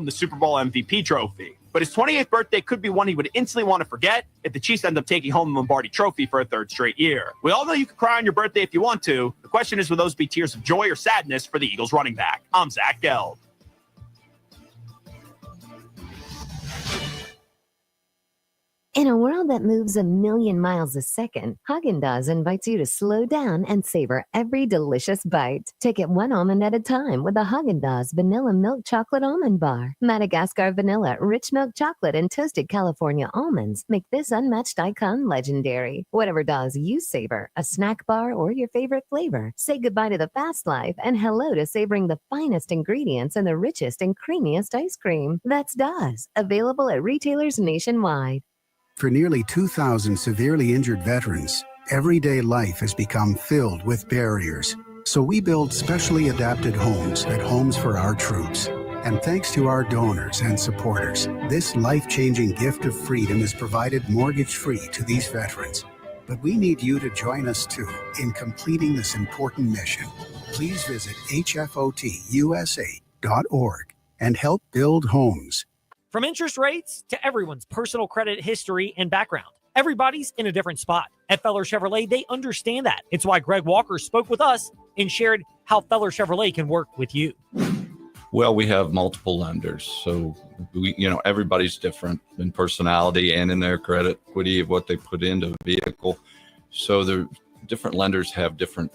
the Super Bowl MVP trophy. But his 28th birthday could be one he would instantly want to forget if the Chiefs end up taking home the Lombardi trophy for a third straight year. We all know you can cry on your birthday if you want to. The question is, will those be tears of joy or sadness for the Eagles running back? I'm Zach Geld. In a world that moves a million miles a second, Haagen-Dazs invites you to slow down and savor every delicious bite. Take it one almond at a time with the Haagen-Dazs Vanilla Milk Chocolate Almond Bar. Madagascar vanilla, rich milk chocolate, and toasted California almonds make this unmatched icon legendary. Whatever Dazs you savor, a snack bar or your favorite flavor, say goodbye to the fast life and hello to savoring the finest ingredients and the richest and creamiest ice cream. That's Dazs, available at retailers nationwide. For nearly 2,000 severely injured veterans, everyday life has become filled with barriers. So we build specially adapted homes at Homes for Our Troops. And thanks to our donors and supporters, this life-changing gift of freedom is provided mortgage-free to these veterans. But we need you to join us too in completing this important mission. Please visit hfotusa.org and help build homes. From interest rates to everyone's personal credit history and background, everybody's in a different spot. At Feller Chevrolet, they understand that. It's why Greg Walker spoke with us and shared how Feller Chevrolet can work with you. Well, we have multiple lenders, so everybody's different in personality and in their credit equity of what they put into the vehicle. So the different lenders have different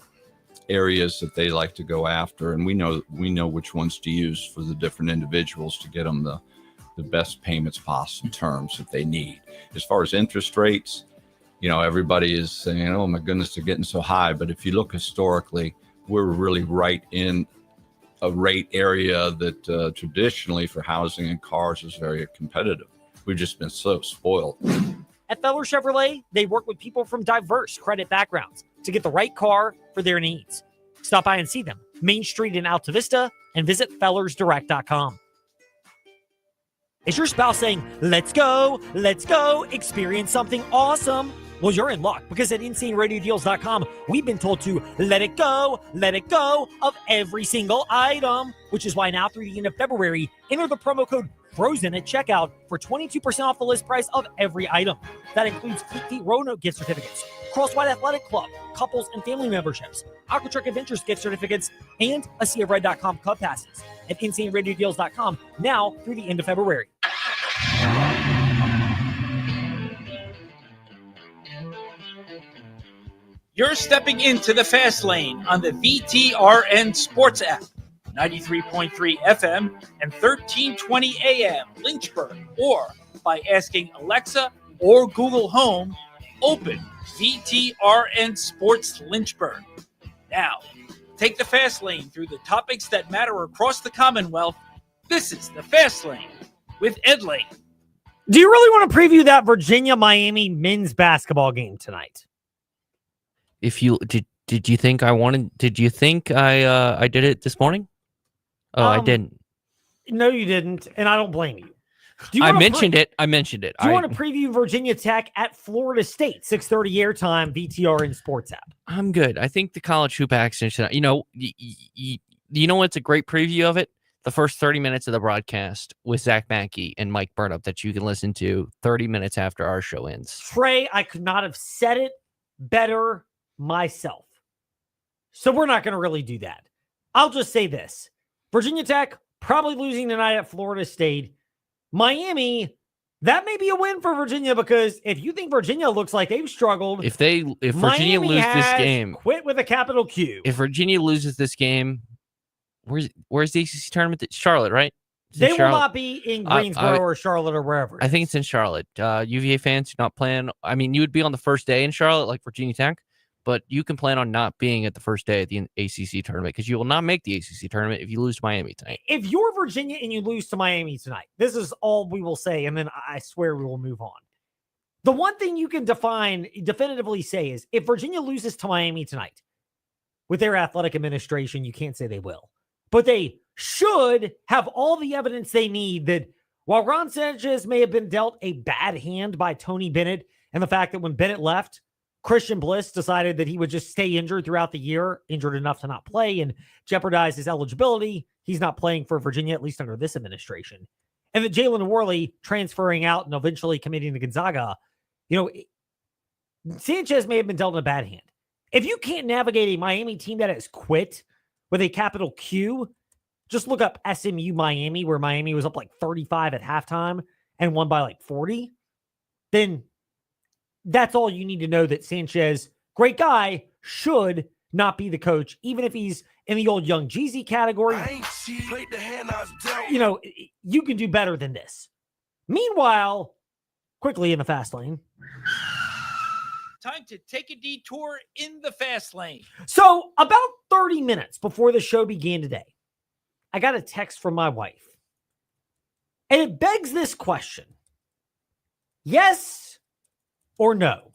areas that they like to go after, and we know which ones to use for the different individuals to get them the best payments possible terms that they need. As far as interest rates, everybody is saying, oh my goodness, they're getting so high. But if you look historically, we're really right in a rate area that traditionally for housing and cars is very competitive. We've just been so spoiled. At Feller Chevrolet, they work with people from diverse credit backgrounds to get the right car for their needs. Stop by and see them, Main Street in Alta Vista, and visit fellersdirect.com. Is your spouse saying, let's go, experience something awesome? Well, you're in luck, because at InsaneRadioDeals.com, we've been told to let it go of every single item, which is why now through the end of February, enter the promo code FROZEN at checkout for 22% off the list price of every item. That includes Fleet Feet Roanoke gift certificates, Crosswhite Athletic Club, couples and family memberships, Aquatruck Adventures gift certificates, and a SeaofRed.com Club passes. At InsaneRadioDeals.com now through the end of February. You're stepping into the fast lane on the VTRN Sports app. 93.3 FM and 1320 AM Lynchburg, or by asking Alexa or Google Home, open VTRN Sports Lynchburg. Now, take the fast lane through the topics that matter across the Commonwealth. This is the Fast Lane with Ed Lane. Do you really want to preview that Virginia-Miami men's basketball game tonight? If you did you think I wanted? Did you think I did it this morning? Oh, I didn't. No, you didn't, and I don't blame you. I mentioned it. Do you want to preview Virginia Tech at Florida State? 6:30 airtime, VTRN Sports app. I'm good. I think the college hoop action tonight. You know what's a great preview of it? The first 30 minutes of the broadcast with Zach Mackey and Mike Burnup that you can listen to 30 minutes after our show ends. Trey, I could not have said it better myself. So we're not going to really do that. I'll just say this. Virginia Tech probably losing tonight at Florida State. Miami, that may be a win for Virginia, because if you think Virginia looks like they've struggled, if Virginia loses this game, quit with a capital Q. If Virginia loses this game, where's the ACC tournament? Charlotte, right? They will not be in Greensboro or Charlotte or wherever. I think it's in Charlotte. UVA fans do not plan. I mean, you would be on the first day in Charlotte, like Virginia Tech, but you can plan on not being at the first day at the ACC tournament, because you will not make the ACC tournament if you lose to Miami tonight. If you're Virginia and you lose to Miami tonight, this is all we will say, and then I swear we will move on. The one thing you can definitively say is, if Virginia loses to Miami tonight, with their athletic administration, you can't say they will, but they should have all the evidence they need that while Ron Sanchez may have been dealt a bad hand by Tony Bennett, and the fact that when Bennett left, Christian Bliss decided that he would just stay injured throughout the year, injured enough to not play and jeopardize his eligibility. he's not playing for Virginia, at least under this administration. And that Jalen Worley transferring out and eventually committing to Gonzaga, Sanchez may have been dealt a bad hand. If you can't navigate a Miami team that has quit with a capital Q, just look up SMU Miami, where Miami was up like 35 at halftime and won by like 40. Then that's all you need to know, that Sanchez, great guy, should not be the coach, even if he's in the old Young Jeezy category. You can do better than this. Meanwhile, quickly in the fast lane. Time to take a detour in the fast lane. So about 30 minutes before the show began today, I got a text from my wife. And it begs this question. Yes or no?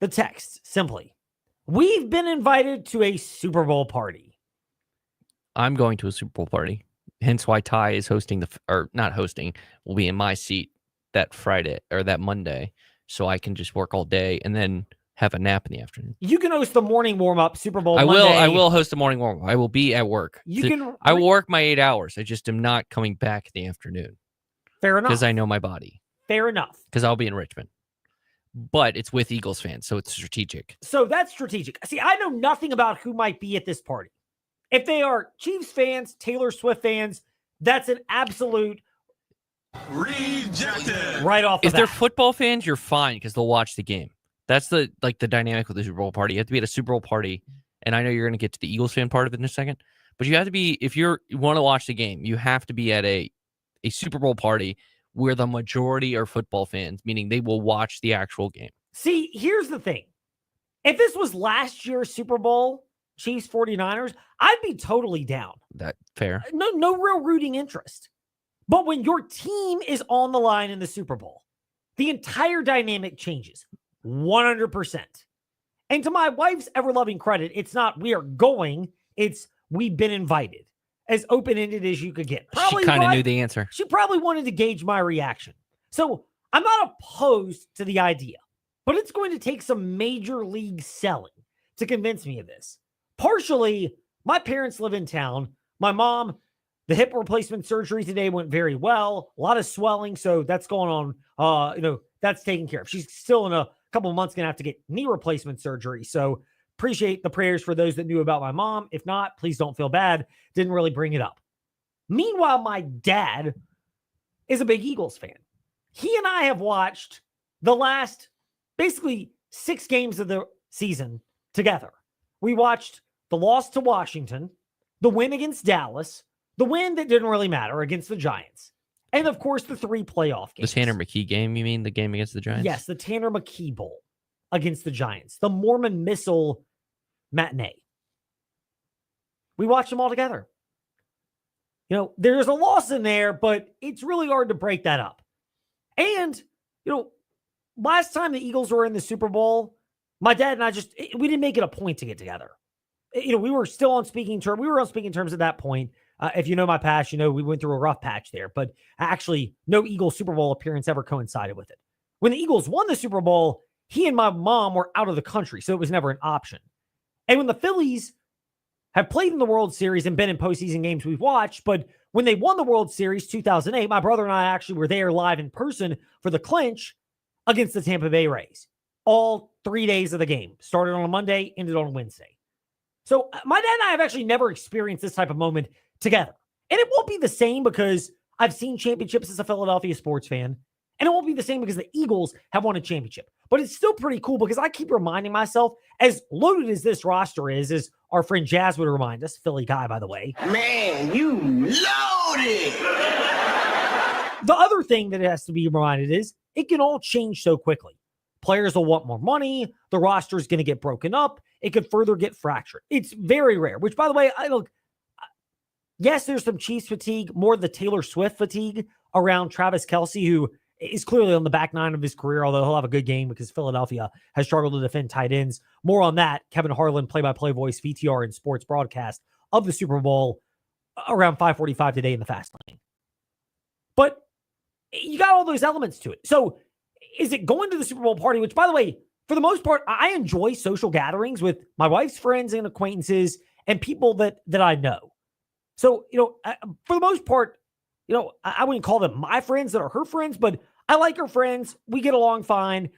The text, simply, we've been invited to a Super Bowl party. I'm going to a Super Bowl party. Hence why Ty is hosting not hosting, will be in my seat that Friday or that Monday. So I can just work all day and then have a nap in the afternoon. You can host the morning warm-up Super Bowl I Monday. will host the morning warm-up. I will be at work. I will work my 8 hours. I just am not coming back in the afternoon. Fair enough. Because I know my body. Fair enough. Because I'll be in Richmond. But it's with Eagles fans, so it's strategic. So that's strategic. See, I know nothing about who might be at this party. If they are Chiefs fans, Taylor Swift fans, that's an absolute rejected. Right off the If they're football fans, you're fine because they'll watch the game. That's the dynamic with the Super Bowl party. You have to be at a Super Bowl party, and I know you're going to get to the Eagles fan part of it in a second, but you have to be, if you want to watch the game, you have to be at a Super Bowl party where the majority are football fans, meaning they will watch the actual game. See, here's the thing. If this was last year's Super Bowl, Chiefs 49ers, I'd be totally down. That fair. No real rooting interest. But when your team is on the line in the Super Bowl, the entire dynamic changes 100%. And to my wife's ever-loving credit, it's not we are going, it's we've been invited. As open-ended as you could get. She kind of knew the answer. She probably wanted to gauge my reaction. So I'm not opposed to the idea, but it's going to take some major league selling to convince me of this. Partially, my parents live in town. My mom, the hip replacement surgery today went very well. A lot of swelling, so that's going on. That's taken care of. She's still in a couple of months going to have to get knee replacement surgery. So appreciate the prayers for those that knew about my mom. If not, please don't feel bad. Didn't really bring it up. Meanwhile, my dad is a big Eagles fan. He and I have watched the last basically 6 games of the season together. We watched the loss to Washington, the win against Dallas, the win that didn't really matter against the Giants, and of course the 3 playoff games. The Tanner McKee game, you mean the game against the Giants? Yes, the Tanner McKee Bowl against the Giants, the Mormon Missile matinee. We watched them all together. There's a loss in there, but it's really hard to break that up. And, last time the Eagles were in the Super Bowl, my dad and I we didn't make it a point to get together. We were still on speaking terms. We were on speaking terms at that point. If you know my past, we went through a rough patch there, but actually no Eagles Super Bowl appearance ever coincided with it. When the Eagles won the Super Bowl, he and my mom were out of the country, so it was never an option. And when the Phillies have played in the World Series and been in postseason games we've watched, but when they won the World Series 2008, my brother and I actually were there live in person for the clinch against the Tampa Bay Rays. All 3 days of the game. Started on a Monday, ended on a Wednesday. So my dad and I have actually never experienced this type of moment together. And it won't be the same because I've seen championships as a Philadelphia sports fan. And it won't be the same because the Eagles have won a championship. But it's still pretty cool because I keep reminding myself, as loaded as this roster is, as our friend Jazz would remind us, Philly guy, by the way. Man, you loaded! The other thing that it has to be reminded is it can all change so quickly. Players will want more money. The roster is going to get broken up. It could further get fractured. It's very rare, which, by the way, yes, there's some Chiefs fatigue, more the Taylor Swift fatigue around Travis Kelce, who is clearly on the back 9 of his career, although he'll have a good game because Philadelphia has struggled to defend tight ends. More on that, Kevin Harlan, play-by-play voice, VTR and sports broadcast of the Super Bowl around 5:45 today in the Fast Lane. But you got all those elements to it. So is it going to the Super Bowl party, which, by the way, for the most part, I enjoy social gatherings with my wife's friends and acquaintances and people that I know. So, for the most part, I wouldn't call them my friends that are her friends, but I like her friends. We get along fine.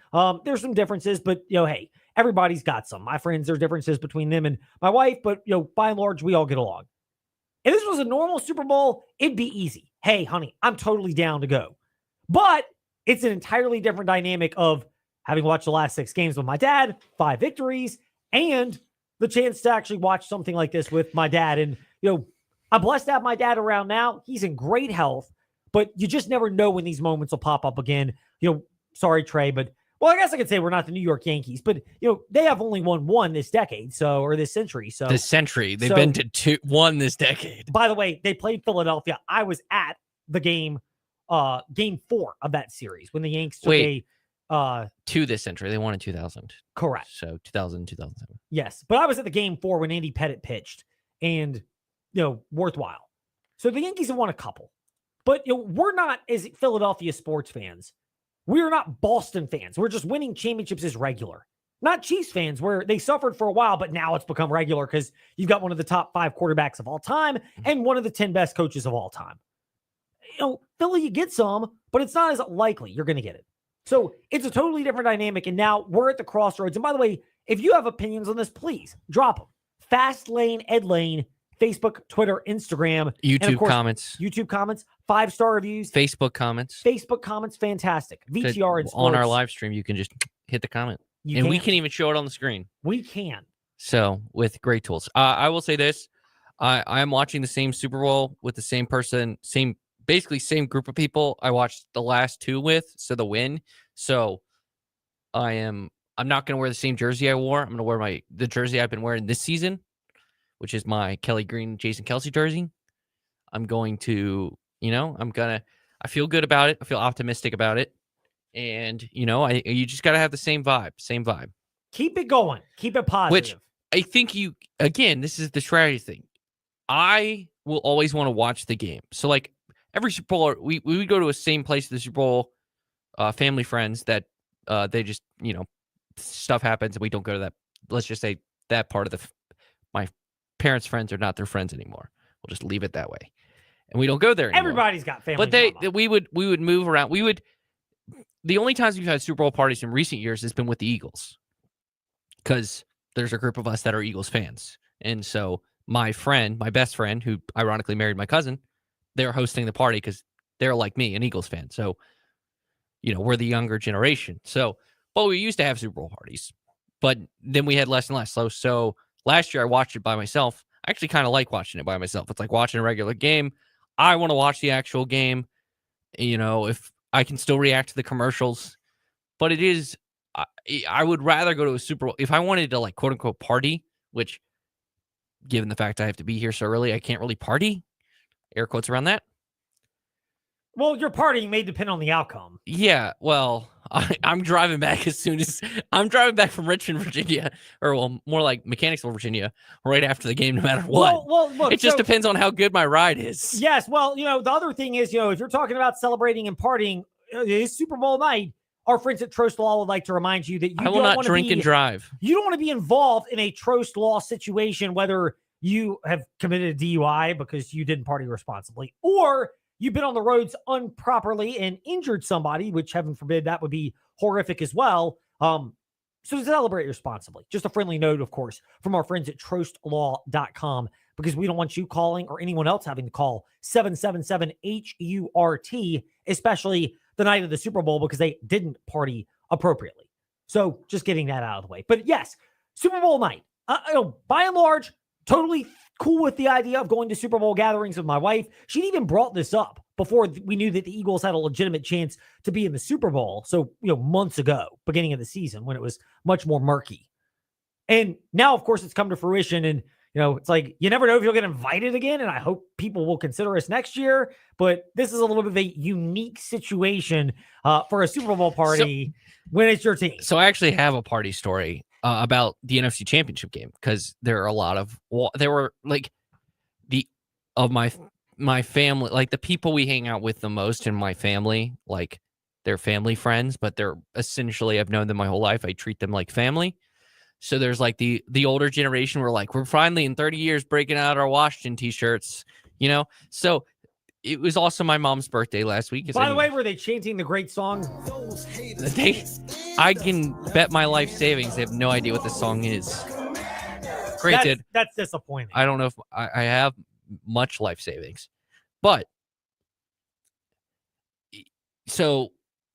There's some differences, but, hey, everybody's got some. My friends, there's differences between them and my wife, but, by and large, we all get along. If this was a normal Super Bowl, it'd be easy. Hey, honey, I'm totally down to go. But it's an entirely different dynamic of having watched the last 6 games with my dad, 5 victories, and the chance to actually watch something like this with my dad. And, I'm blessed to have my dad around now. He's in great health, but you just never know when these moments will pop up again. Sorry, Trey, but, well, I guess I could say we're not the New York Yankees, but, they have only won 1 this decade, or this century. So this century, they've been to 1 this decade. By the way, they played Philadelphia. I was at the game 4 of that series when the Yanks took to this century. They won in 2000. Correct. So 2000, 2007. Yes. But I was at the game 4 when Andy Pettitte pitched, and, worthwhile. So the Yankees have won a couple. But, we're not, as Philadelphia sports fans, we're not Boston fans. We're just winning championships as regular. Not Chiefs fans, where they suffered for a while, but now it's become regular because you've got one of the top 5 quarterbacks of all time and one of the 10 best coaches of all time. Philly, you get some, but it's not as likely you're going to get it. So it's a totally different dynamic, and now we're at the crossroads. And by the way, if you have opinions on this, please drop them. Fast Lane, Ed Lane, Facebook, Twitter, Instagram. YouTube and of course, comments. YouTube comments, 5-star reviews. Facebook comments. Fantastic. VTR and sports. On our live stream, you can just hit the comment. We can even show it on the screen. We can. So with great tools. I will say this. I am watching the same Super Bowl with the same person, basically same group of people I watched the last 2 with, so the win. So I'm not going to wear the same jersey I wore. I'm going to wear the jersey I've been wearing this season, which is my Kelly Green, Jason Kelsey jersey. I'm going to, I feel good about it. I feel optimistic about it. And, you just got to have the same vibe. Keep it going. Keep it positive. Which I think this is the strategy thing. I will always want to watch the game. So like every Super Bowl, we would go to a same place at the Super Bowl, family friends that they just, stuff happens and we don't go to that. Let's just say that part of my parents' friends are not their friends anymore. We'll just leave it that way. And we don't go there anymore. Everybody's got family. But we would move around. The only times we've had Super Bowl parties in recent years has been with the Eagles, because there's a group of us that are Eagles fans. And so my best friend, who ironically married my cousin, they're hosting the party because they're like me, an Eagles fan. So, we're the younger generation. So, but we used to have Super Bowl parties, but then we had less and less. So last year I watched it by myself. I actually kind of like watching it by myself. It's like watching a regular game. I want to watch the actual game. If I can still react to the commercials, but it is, I would rather go to a Super Bowl if I wanted to, like, quote unquote party, which, given the fact I have to be here so early, I can't really party. Air quotes around that. Well, your partying may depend on the outcome. Yeah, well, I'm driving back from Richmond, Virginia, or more like Mechanicsville, Virginia, right after the game, no matter what. Well, look, it just depends on how good my ride is. Yes, well, the other thing is, if you're talking about celebrating and partying, it's Super Bowl night. Our friends at Trost Law would like to remind you that I will not drink and drive. You don't want to be involved in a Trost Law situation, whether you have committed a DUI because you didn't party responsibly, or you've been on the roads improperly and injured somebody, which, heaven forbid, that would be horrific as well. So celebrate responsibly. Just a friendly note, of course, from our friends at trostlaw.com, because we don't want you calling or anyone else having to call 777-HURT, especially the night of the Super Bowl, because they didn't party appropriately. So just getting that out of the way. But yes, Super Bowl night, by and large, totally cool with the idea of going to Super Bowl gatherings with my wife. She'd even brought this up before we knew that the Eagles had a legitimate chance to be in the Super Bowl. So, months ago, beginning of the season, when it was much more murky. And now, of course, it's come to fruition. And, it's like, you never know if you'll get invited again. And I hope people will consider us next year. But this is a little bit of a unique situation for a Super Bowl party when it's your team. So I actually have a party story about the NFC Championship game, because there were like my family, like the people we hang out with the most in my family, like they're family friends, but they're essentially, I've known them my whole life. I treat them like family. So there's like the older generation, we're finally in 30 years breaking out our Washington t-shirts, You know, so it was also my mom's birthday last week. By the way, were they chanting the great song? I can bet my life savings they have no idea what the song is. Granted, that's disappointing. I don't know if I have much life savings, but so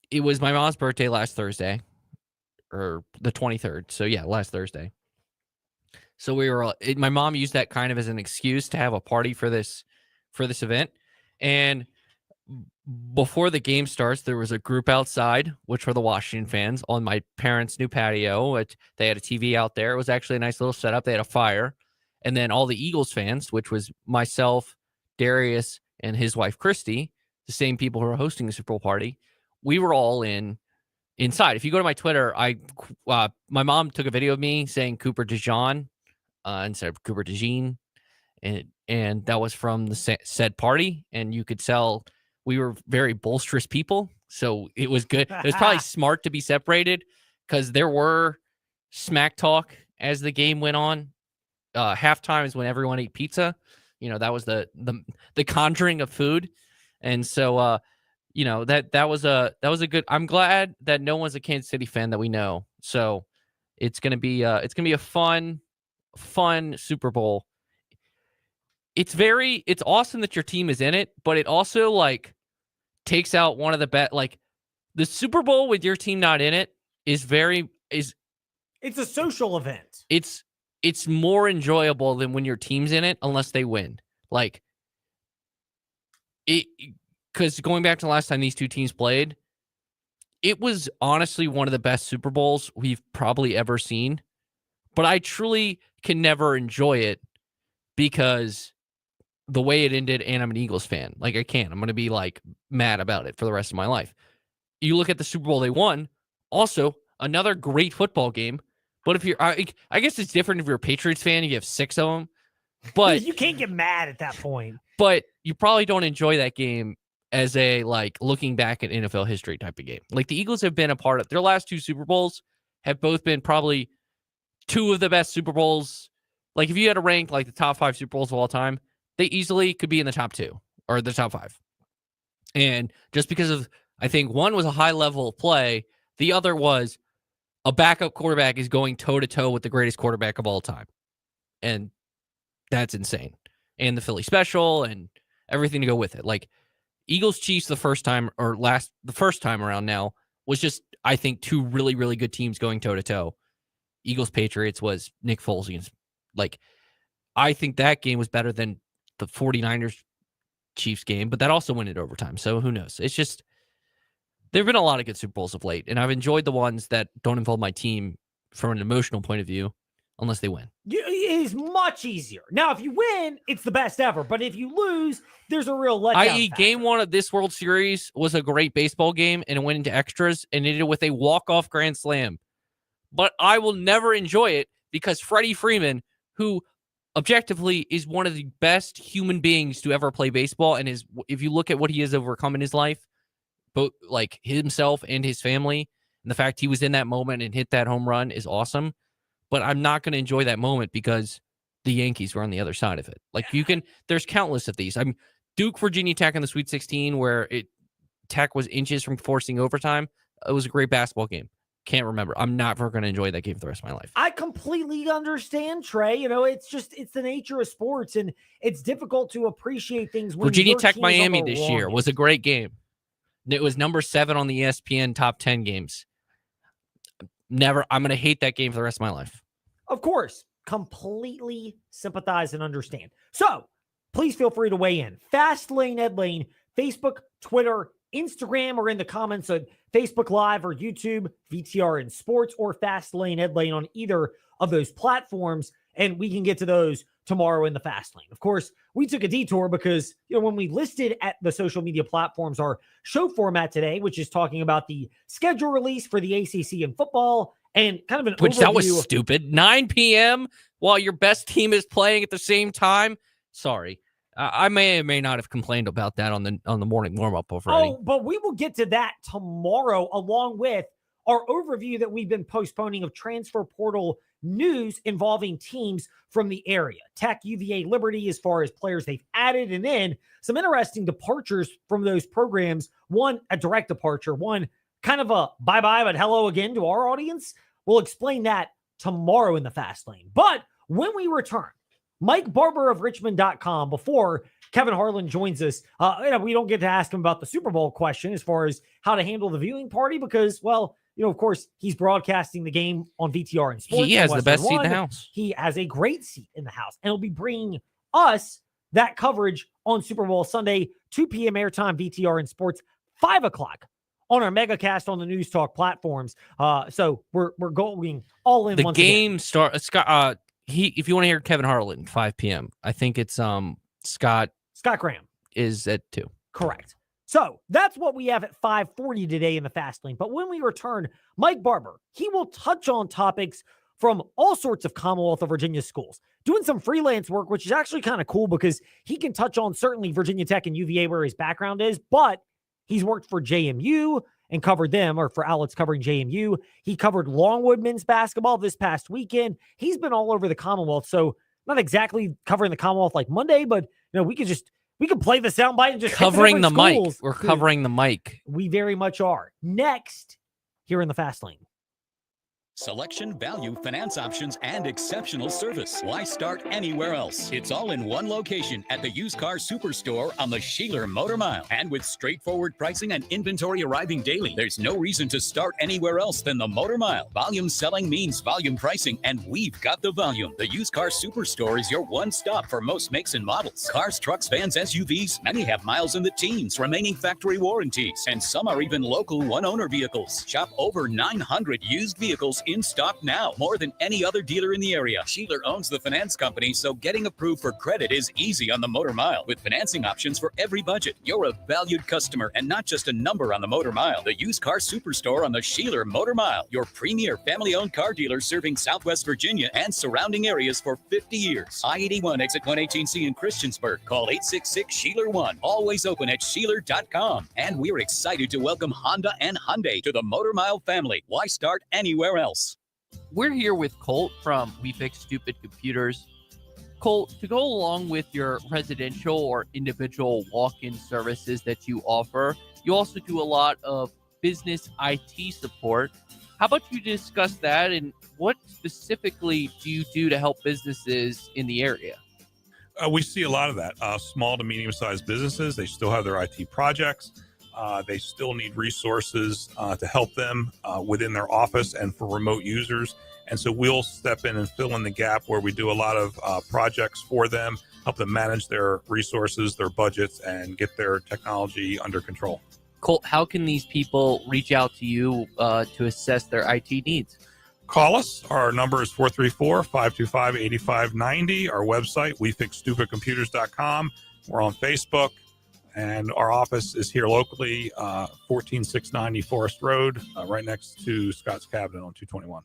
it was my mom's birthday last Thursday, or the 23rd. So yeah, last Thursday. So my mom used that kind of as an excuse to have a party for this event. And before the game starts, there was a group outside, which were the Washington fans, on my parents' new patio. They had a TV out there. It was actually a nice little setup. They had a fire. And then all the Eagles fans, which was myself, Darius, and his wife, Christy, the same people who are hosting the Super Bowl party, we were all inside. If you go to my Twitter, my mom took a video of me saying Cooper DeJean instead of Cooper DeJean. And that was from the said party. And you could tell we were very boisterous people. So it was good. It was probably smart to be separated because there were smack talk as the game went on. Halftime is when everyone ate pizza. You know, that was the conjuring of food. And so, that was a good, I'm glad that no one's a Kansas City fan that we know. So it's going to be a fun Super Bowl. It's awesome that your team is in it, but it also takes out one of the best, the Super Bowl with your team not in it it's a social event. It's more enjoyable than when your team's in it, unless they win. Because going back to the last time these two teams played, it was honestly one of the best Super Bowls we've probably ever seen. But I truly can never enjoy it because the way it ended, and I'm an Eagles fan. I can't. I'm going to be mad about it for the rest of my life. You look at the Super Bowl they won, also another great football game. But if I guess it's different if you're a Patriots fan, you have 6 of them. But you can't get mad at that point. But you probably don't enjoy that game as a looking back at NFL history type of game. The Eagles have been a part of their last 2 Super Bowls have both been probably 2 of the best Super Bowls. If you had to rank the top 5 Super Bowls of all time, they easily could be in the top 2 or the top 5. And just because of, I think one was a high level of play, the other was a backup quarterback is going toe-to-toe with the greatest quarterback of all time. And that's insane. And the Philly special and everything to go with it. Eagles Chiefs the first time around now was just, I think, 2 really, really good teams going toe-to-toe. Eagles Patriots was Nick Foles against, I think that game was better than the 49ers Chiefs game, but that also went into overtime. So who knows? It's just, there have been a lot of good Super Bowls of late, and I've enjoyed the ones that don't involve my team from an emotional point of view, unless they win. It is much easier. Now, if you win, it's the best ever. But if you lose, there's a real letdown. I.e., Game 1 of this World Series was a great baseball game, and it went into extras, and ended with a walk-off grand slam. But I will never enjoy it because Freddie Freeman, who objectively is one of the best human beings to ever play baseball, and if you look at what he has overcome in his life, both himself and his family, and the fact he was in that moment and hit that home run is awesome. But I'm not going to enjoy that moment because the Yankees were on the other side of it. There's countless of these. Duke, Virginia Tech in the Sweet 16, where Tech was inches from forcing overtime. It was a great basketball game. Can't remember. I'm not going to enjoy that game for the rest of my life. I completely understand, Trey. It's the nature of sports, and it's difficult to appreciate things. When Virginia Tech Miami this year was a great game. It was number 7 on the ESPN top 10 games. I'm going to hate that game for the rest of my life. Of course, completely sympathize and understand. So please feel free to weigh in. Fast Lane, Ed Lane, Facebook, Twitter, Instagram, or in the comments on Facebook Live or YouTube, VTR in Sports, or Fast Lane, Ed Lane on either of those platforms. And we can get to those tomorrow in the Fast Lane. Of course, we took a detour because, when we listed at the social media platforms our show format today, which is talking about the schedule release for the ACC in football and kind of an overview. That was stupid. 9 p.m. while your best team is playing at the same time. Sorry. I may or may not have complained about that on the morning warm-up already. Oh, but we will get to that tomorrow, along with our overview that we've been postponing of transfer portal news involving teams from the area. Tech, UVA, Liberty, as far as players they've added, and then some interesting departures from those programs. One, a direct departure. One, kind of a bye-bye, but hello again to our audience. We'll explain that tomorrow in the Fast Lane. But when we return, Mike Barber of Richmond.com, before Kevin Harlan joins us, we don't get to ask him about the Super Bowl question as far as how to handle the viewing party because, well, of course, he's broadcasting the game on VTR and Sports. He has the best seat in the house. He has a great seat in the house, and he'll be bringing us that coverage on Super Bowl Sunday, 2 p.m. airtime, VTR and Sports, 5 o'clock on our MegaCast on the News Talk platforms. So we're going all in. The game starts. Scott, if you want to hear Kevin Harlan, 5 p.m. I think it's Scott Graham is at 2. Correct. So that's what we have at 5:40 today in the Fast Lane. But when we return, Mike Barber, he will touch on topics from all sorts of Commonwealth of Virginia schools, doing some freelance work, which is actually kind of cool because he can touch on certainly Virginia Tech and UVA where his background is, but he's worked for JMU and covered them, or for outlets covering JMU. He covered Longwood men's basketball this past weekend. He's been all over the Commonwealth. So not exactly covering the Commonwealth like Monday, but we can play the soundbite and just covering the schools. mic. We're covering the mic. We very much are. Next, here in the Fast Lane. Selection, value, finance options, and exceptional service. Why start anywhere else? It's all in one location at the Used Car Superstore on the Sheeler Motor Mile. And with straightforward pricing and inventory arriving daily, there's no reason to start anywhere else than the Motor Mile. Volume selling means volume pricing, and we've got the volume. The Used Car Superstore is your one stop for most makes and models. Cars, trucks, vans, SUVs, many have miles in the teens, remaining factory warranties, and some are even local one-owner vehicles. Shop over 900 used vehicles in stock now, more than any other dealer in the area. Sheeler owns the finance company, so getting approved for credit is easy on the Motor Mile. With financing options for every budget, you're a valued customer and not just a number on the Motor Mile. The Used Car Superstore on the Sheeler Motor Mile, your premier family-owned car dealer serving Southwest Virginia and surrounding areas for 50 years. I-81 exit 118C in Christiansburg. Call 866-SHEELER1. Always open at Sheeler.com. And we're excited to welcome Honda and Hyundai to the Motor Mile family. Why start anywhere else? We're here with Colt from We Fix Stupid Computers. Colt, to go along with your residential or individual walk-in services that you offer, you also do a lot of business IT support. How about you discuss that, and what specifically do you do to help businesses in the area? We see a lot of that. Small to medium-sized businesses, they still have their IT projects. They still need resources to help them within their office and for remote users. And so we'll step in and fill in the gap where we do a lot of projects for them, help them manage their resources, their budgets, and get their technology under control. Colt, how can these people reach out to you to assess their IT needs? Call us. Our number is 434-525-8590. Our website, wefixstupidcomputers.com. We're on Facebook. And our office is here locally, 14690 Forest Road, right next to Scott's Cabinet on 221.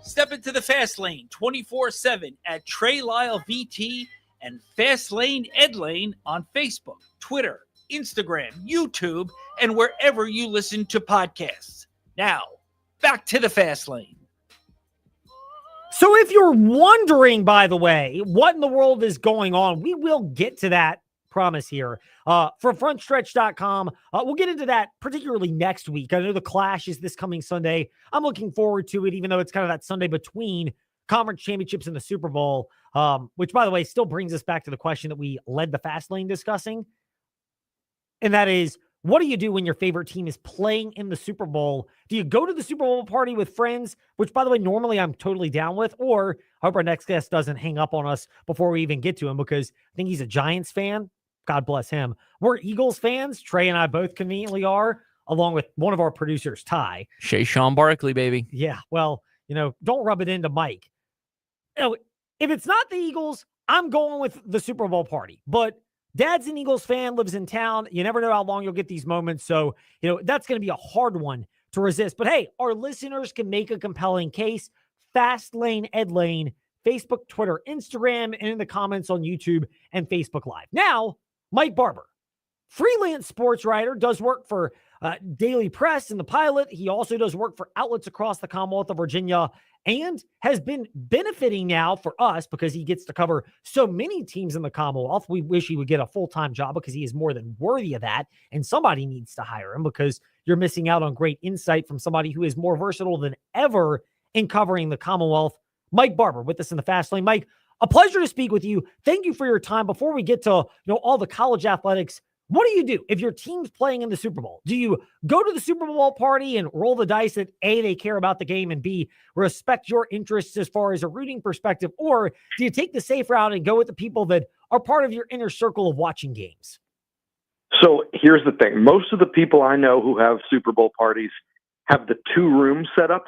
Step into the Fast Lane 24/7 at Trey Lyle VT and Fast Lane Ed Lane on Facebook, Twitter, Instagram, YouTube, and wherever you listen to podcasts. Now, back to the Fast Lane. So if you're wondering, by the way, what in the world is going on, we will get to that, promise here. For frontstretch.com, we'll get into that particularly next week. I know the Clash is this coming Sunday. I'm looking forward to it, even though it's kind of that Sunday between conference championships and the Super Bowl, which, by the way, still brings us back to the question that we led the Fast Lane discussing. And that is, what do you do when your favorite team is playing in the Super Bowl? Do you go to the Super Bowl party with friends, which, by the way, normally I'm totally down with, or I hope our next guest doesn't hang up on us before we even get to him, because I think he's a Giants fan. God bless him. We're Eagles fans. Trey and I both conveniently are, along with one of our producers, Ty. Sean Barkley, baby. Yeah, well, don't rub it into Mike. If it's not the Eagles, I'm going with the Super Bowl party. But Dad's an Eagles fan, lives in town. You never know how long you'll get these moments. So, that's going to be a hard one to resist. But hey, our listeners can make a compelling case. Fast Lane, Ed Lane, Facebook, Twitter, Instagram, and in the comments on YouTube and Facebook Live. Now, Mike Barber, freelance sports writer, does work for Daily Press and the Pilot. He also does work for outlets across the Commonwealth of Virginia and has been benefiting now for us because he gets to cover so many teams in the Commonwealth. We wish he would get a full-time job because he is more than worthy of that, and somebody needs to hire him because you're missing out on great insight from somebody who is more versatile than ever in covering the Commonwealth. Mike Barber with us in the Fast Lane. Mike, a pleasure to speak with you. Thank you for your time. Before we get to all the college athletics, what do you do if your team's playing in the Super Bowl? Do you go to the Super Bowl party and roll the dice that A, they care about the game, and B, respect your interests as far as a rooting perspective? Or do you take the safe route and go with the people that are part of your inner circle of watching games? So here's the thing. Most of the people I know who have Super Bowl parties have the 2 rooms set up,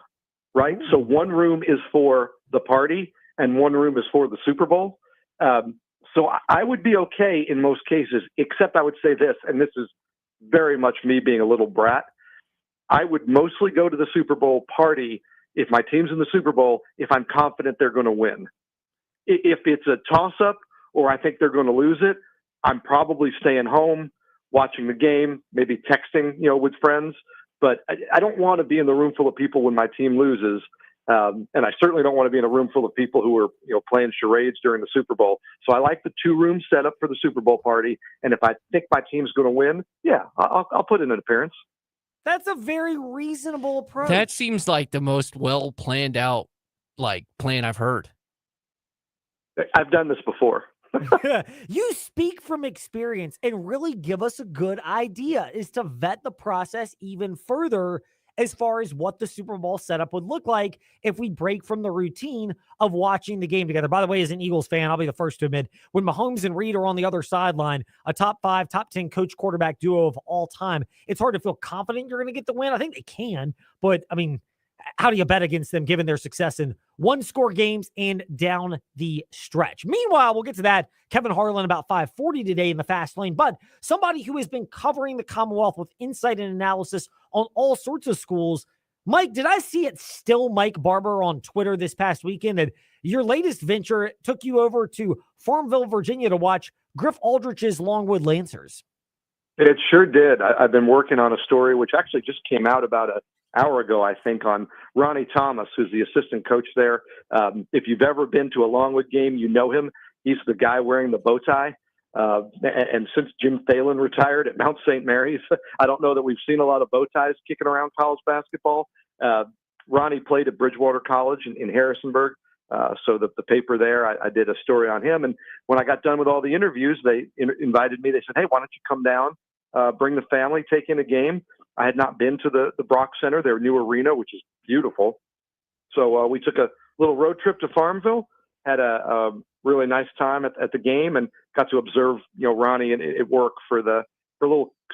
right? So one room is for the party and one room is for the Super Bowl. So I would be okay in most cases, except I would say this, and this is very much me being a little brat. I would mostly go to the Super Bowl party if my team's in the Super Bowl, if I'm confident they're going to win. If it's a toss-up or I think they're going to lose it, I'm probably staying home, watching the game, maybe texting, with friends. But I don't want to be in the room full of people when my team loses. And I certainly don't want to be in a room full of people who are, playing charades during the Super Bowl. So I like the 2 rooms set up for the Super Bowl party. And if I think my team's going to win, yeah, I'll put in an appearance. That's a very reasonable approach. That seems like the most well planned out plan I've heard. I've done this before. You speak from experience and really give us a good idea is to vet the process even further as far as what the Super Bowl setup would look like if we break from the routine of watching the game together. By the way, as an Eagles fan, I'll be the first to admit, when Mahomes and Reed are on the other sideline, a top 5, top 10 coach quarterback duo of all time, it's hard to feel confident you're going to get the win. I think they can, but I mean, how do you bet against them given their success in 1-score games and down the stretch? Meanwhile, we'll get to that. Kevin Harlan about 5:40 today in the Fast Lane, but somebody who has been covering the Commonwealth with insight and analysis on all sorts of schools. Mike, did I see it still Mike Barber on Twitter this past weekend that your latest venture took you over to Farmville, Virginia to watch Griff Aldrich's Longwood Lancers? It sure did. I've been working on a story which actually just came out about an hour ago, I think, on Ronnie Thomas, who's the assistant coach there. If you've ever been to a Longwood game, you know him. He's the guy wearing the bow tie. And since Jim Thalen retired at Mount St. Mary's, I don't know that we've seen a lot of bow ties kicking around college basketball. Ronnie played at Bridgewater College in Harrisonburg. So the paper there, I did a story on him. And when I got done with all the interviews, they invited me. They said, hey, why don't you come down, bring the family, take in a game. I had not been to the Brock Center, their new arena, which is beautiful. So we took a little road trip to Farmville, had a really nice time at the game, and got to observe, Ronnie at work for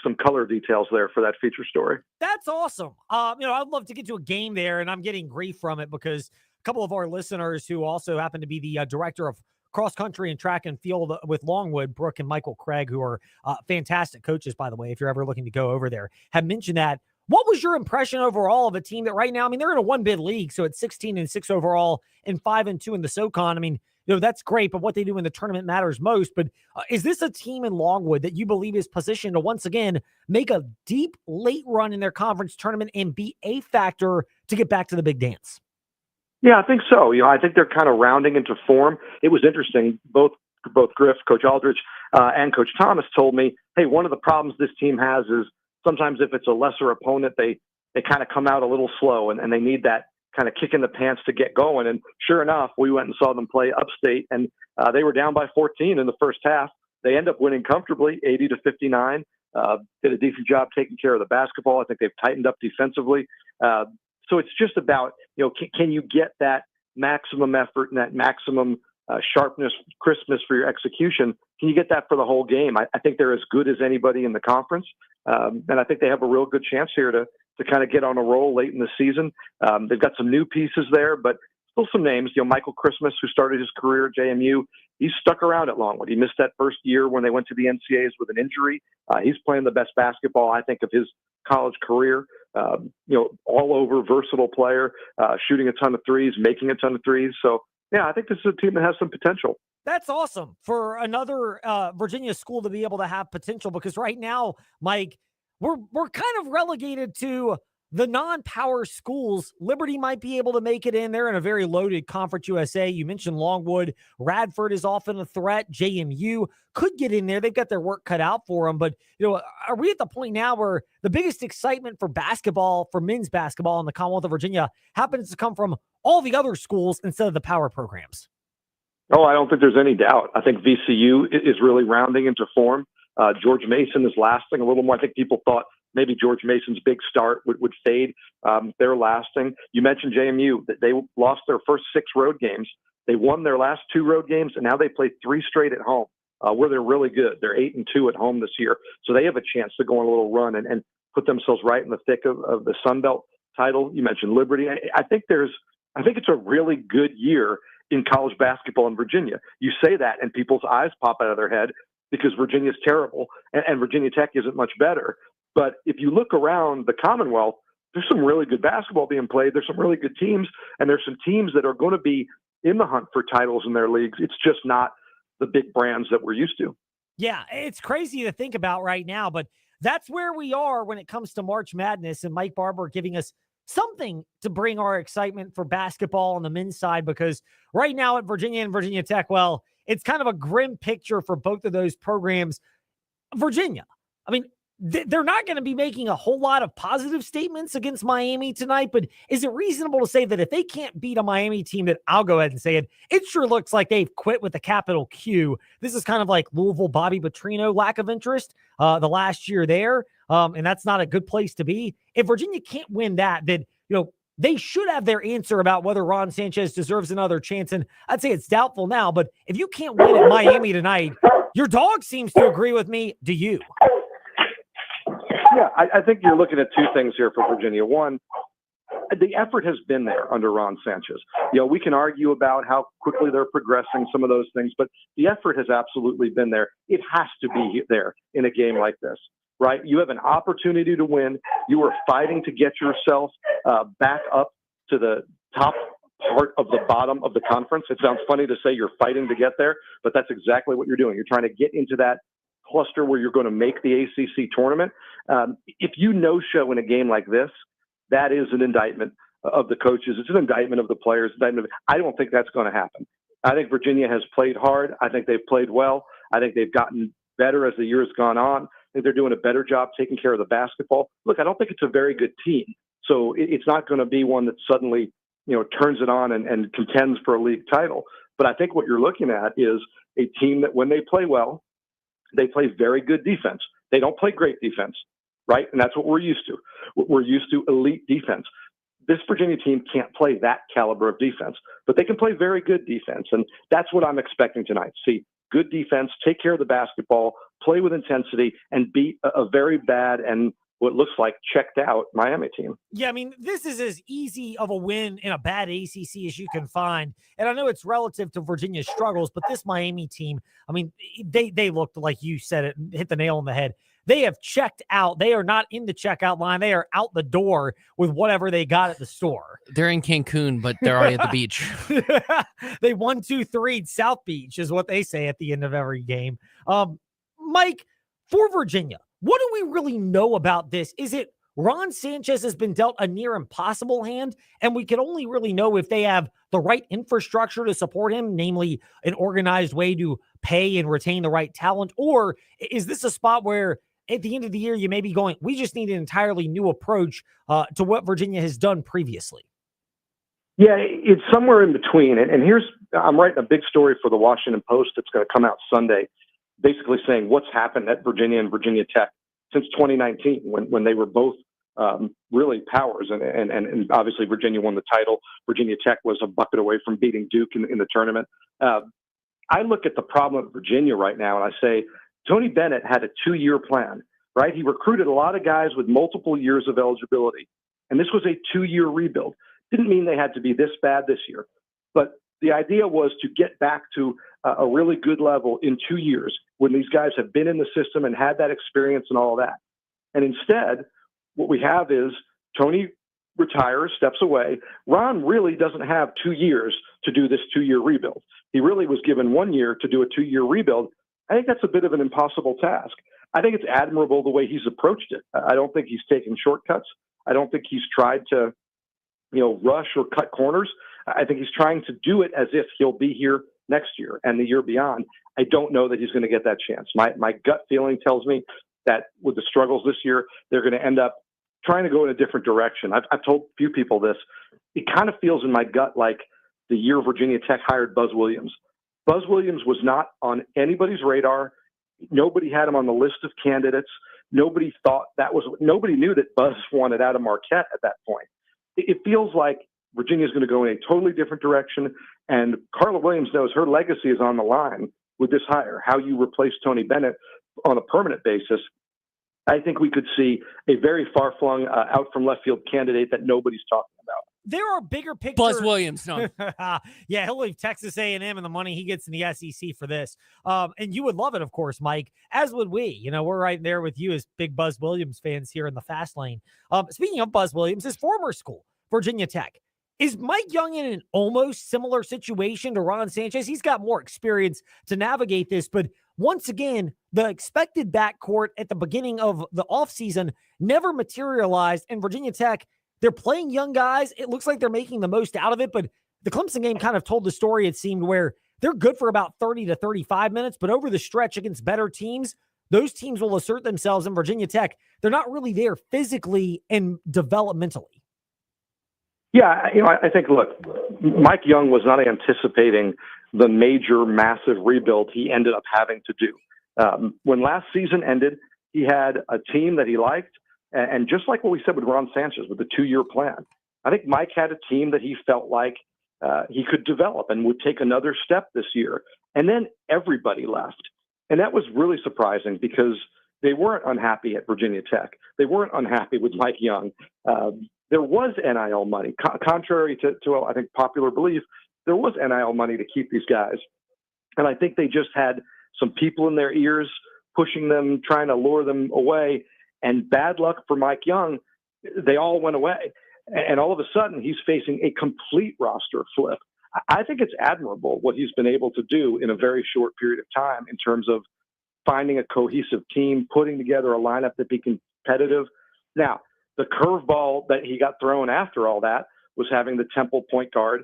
some color details there for that feature story. That's awesome. I'd love to get to a game there, and I'm getting grief from it because a couple of our listeners who also happen to be the director of cross country and track and field with Longwood, Brooke and Michael Craig, who are fantastic coaches, by the way, if you're ever looking to go over there, have mentioned that. What was your impression overall of a team that right now, I mean, they're in a 1-bid league, so it's 16-6 overall and 5-2 in the SoCon. I mean, that's great, but what they do in the tournament matters most. But is this a team in Longwood that you believe is positioned to once again make a deep late run in their conference tournament and be a factor to get back to the big dance? Yeah, I think so. I think they're kind of rounding into form. It was interesting. Both Griff, Coach Aldrich, and Coach Thomas told me, hey, one of the problems this team has is sometimes if it's a lesser opponent, they kind of come out a little slow and they need that kind of kick in the pants to get going. And sure enough, we went and saw them play upstate, and they were down by 14 in the first half. They end up winning comfortably, 80-59. Did a decent job taking care of the basketball. I think they've tightened up defensively. So it's just about, can you get that maximum effort and that maximum sharpness, crispness for your execution? Can you get that for the whole game? I think they're as good as anybody in the conference. And I think they have a real good chance here to kind of get on a roll late in the season. They've got some new pieces there, but still some names. Michael Christmas, who started his career at JMU, he's stuck around at Longwood. He missed that first year when they went to the NCAAs with an injury. He's playing the best basketball, I think, of his college career. All over versatile player, shooting a ton of threes, making a ton of threes. So, yeah, I think this is a team that has some potential. That's awesome for another Virginia school to be able to have potential, because right now, Mike, we're kind of relegated to the non-power schools. Liberty might be able to make it in. They're in a very loaded Conference USA. You mentioned Longwood. Radford is often a threat. JMU could get in there. They've got their work cut out for them. But, are we at the point now where the biggest excitement for basketball, for men's basketball in the Commonwealth of Virginia, happens to come from all the other schools instead of the power programs? Oh, I don't think there's any doubt. I think VCU is really rounding into form. George Mason is lasting a little more. I think people thought maybe George Mason's big start would fade. They're lasting. You mentioned JMU. They lost their first 6 road games. They won their last 2 road games, and now they play 3 straight at home, where they're really good. They're 8-2 at home this year. So they have a chance to go on a little run and put themselves right in the thick of the Sun Belt title. You mentioned Liberty. I think it's a really good year in college basketball in Virginia. You say that, and people's eyes pop out of their head because Virginia's terrible and Virginia Tech isn't much better. But if you look around the Commonwealth, there's some really good basketball being played. There's some really good teams, and there's some teams that are going to be in the hunt for titles in their leagues. It's just not the big brands that we're used to. Yeah, it's crazy to think about right now, but that's where we are when it comes to March Madness, and Mike Barber giving us something to bring our excitement for basketball on the men's side, because right now at Virginia and Virginia Tech, well, it's kind of a grim picture for both of those programs. Virginia, I mean, they're not going to be making a whole lot of positive statements against Miami tonight, but is it reasonable to say that if they can't beat a Miami team, that I'll go ahead and say it sure looks like they've quit with a capital Q. This is kind of like Louisville, Bobby Petrino, lack of interest the last year there, and that's not a good place to be. If Virginia can't win that, then, they should have their answer about whether Ron Sanchez deserves another chance, and I'd say it's doubtful now, but if you can't win at Miami tonight, your dog seems to agree with me. Do you? Yeah, I think you're looking at 2 things here for Virginia. One, the effort has been there under Ron Sanchez. We can argue about how quickly they're progressing, some of those things, but the effort has absolutely been there. It has to be there in a game like this, right? You have an opportunity to win. You are fighting to get yourself back up to the top part of the bottom of the conference. It sounds funny to say you're fighting to get there, but that's exactly what you're doing. You're trying to get into that cluster where you're going to make the ACC tournament. If you no-show in a game like this, that is an indictment of the coaches. It's an indictment of the players. I don't think that's going to happen. I think Virginia has played hard. I think they've played well. I think they've gotten better as the year has gone on. I think they're doing a better job taking care of the basketball. Look, I don't think it's a very good team. So it's not going to be one that suddenly, turns it on and contends for a league title. But I think what you're looking at is a team that when they play well, they play very good defense. They don't play great defense, right? And that's what we're used to. We're used to elite defense. This Virginia team can't play that caliber of defense, but they can play very good defense. And that's what I'm expecting tonight. See good defense, take care of the basketball, play with intensity, and beat a very bad and what looks like checked out Miami team. Yeah, I mean, this is as easy of a win in a bad ACC as you can find. And I know it's relative to Virginia's struggles, but this Miami team, I mean, they looked like you said it, hit the nail on the head. They have checked out. They are not in the checkout line. They are out the door with whatever they got at the store. They're in Cancun, but they're already at the beach. They 1-2-3 South Beach is what they say at the end of every game. Mike, for Virginia, what do we really know about this? Is it Ron Sanchez has been dealt a near impossible hand, and we can only really know if they have the right infrastructure to support him, namely an organized way to pay and retain the right talent? Or is this a spot where at the end of the year, you may be going, we just need an entirely new approach to what Virginia has done previously? Yeah, it's somewhere in between. And I'm writing a big story for the Washington Post that's going to come out Sunday, basically saying what's happened at Virginia and Virginia Tech since 2019 when they were both really powers. And obviously Virginia won the title. Virginia Tech was a bucket away from beating Duke in the tournament. I look at the problem at Virginia right now and I say, Tony Bennett had a 2-year plan, right? He recruited a lot of guys with multiple years of eligibility. And this was a 2-year rebuild. Didn't mean they had to be this bad this year. But the idea was to get back to a really good level in 2 years when these guys have been in the system and had that experience and all that. And instead, what we have is Tony retires, steps away. Ron really doesn't have 2 years to do this 2-year rebuild. He really was given 1 year to do a 2-year rebuild. I think that's a bit of an impossible task. I think it's admirable the way he's approached it. I don't think he's taken shortcuts. I don't think he's tried to, rush or cut corners. I think he's trying to do it as if he'll be here next year and the year beyond. I don't know that he's going to get that chance. My gut feeling tells me that with the struggles this year, they're going to end up trying to go in a different direction. I've told a few people this. It kind of feels in my gut like the year Virginia Tech hired Buzz Williams. Buzz Williams was not on anybody's radar. Nobody had him on the list of candidates. Nobody knew that Buzz wanted out of Marquette at that point. It feels like Virginia's going to go in a totally different direction. And Carla Williams knows her legacy is on the line with this hire. How you replace Tony Bennett on a permanent basis, I think we could see a very far-flung, out from left field candidate that nobody's talking about. There are bigger pictures. Buzz Williams, no. Yeah, he'll leave Texas A&M and the money he gets in the SEC for this. And you would love it, of course, Mike, as would we. We're right there with you as big Buzz Williams fans here in the fast lane. Speaking of Buzz Williams, his former school, Virginia Tech. Is Mike Young in an almost similar situation to Ron Sanchez? He's got more experience to navigate this, but once again, the expected backcourt at the beginning of the offseason never materialized, and Virginia Tech, they're playing young guys. It looks like they're making the most out of it, but the Clemson game kind of told the story, it seemed, where they're good for about 30 to 35 minutes, but over the stretch against better teams, those teams will assert themselves. In Virginia Tech, they're not really there physically and developmentally. Yeah, I think, look, Mike Young was not anticipating the major, massive rebuild he ended up having to do. When last season ended, he had a team that he liked, and just like what we said with Ron Sanchez, with the 2-year plan, I think Mike had a team that he felt like he could develop and would take another step this year. And then everybody left. And that was really surprising because they weren't unhappy at Virginia Tech. They weren't unhappy with Mike Young. There was NIL money. Contrary to, I think, popular belief, there was NIL money to keep these guys. And I think they just had some people in their ears pushing them, trying to lure them away. And bad luck for Mike Young, they all went away. And all of a sudden, he's facing a complete roster flip. I think it's admirable what he's been able to do in a very short period of time in terms of finding a cohesive team, putting together a lineup that be competitive. Now, the curveball that he got thrown after all that was having the Temple point guard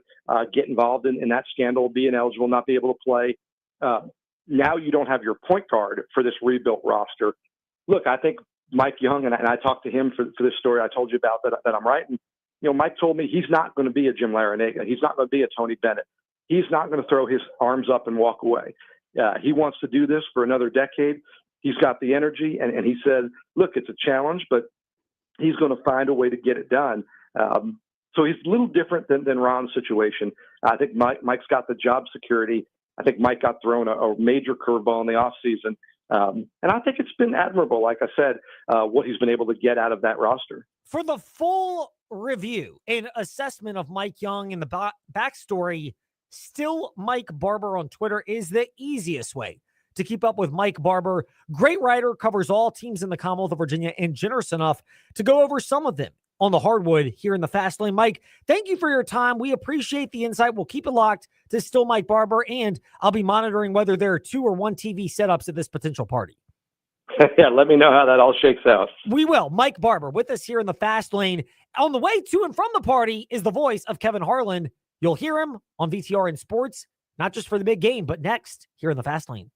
get involved in that scandal, be ineligible, not be able to play. Now you don't have your point guard for this rebuilt roster. Look, I think Mike Young, and I talked to him for this story I told you about that I'm writing. Mike told me he's not going to be a Jim Larinaga. He's not going to be a Tony Bennett. He's not going to throw his arms up and walk away. He wants to do this for another decade. He's got the energy, and he said, look, it's a challenge, but he's going to find a way to get it done. So he's a little different than Ron's situation. I think Mike's got the job security. I think Mike got thrown a major curveball in the offseason. And I think it's been admirable, like I said, what he's been able to get out of that roster. For the full review and assessment of Mike Young and the backstory, still Mike Barber on Twitter is the easiest way to keep up with Mike Barber. Great writer, covers all teams in the Commonwealth of Virginia, and generous enough to go over some of them on the hardwood here in the fast lane. Mike, thank you for your time. We appreciate the insight. We'll keep it locked to Still Mike Barber, and I'll be monitoring whether there are 2 or 1 TV setups at this potential party. Yeah, let me know how that all shakes out. We will. Mike Barber with us here in the fast lane. On the way to and from the party is the voice of Kevin Harlan. You'll hear him on VTR and Sports, not just for the big game, but next here in the fast lane.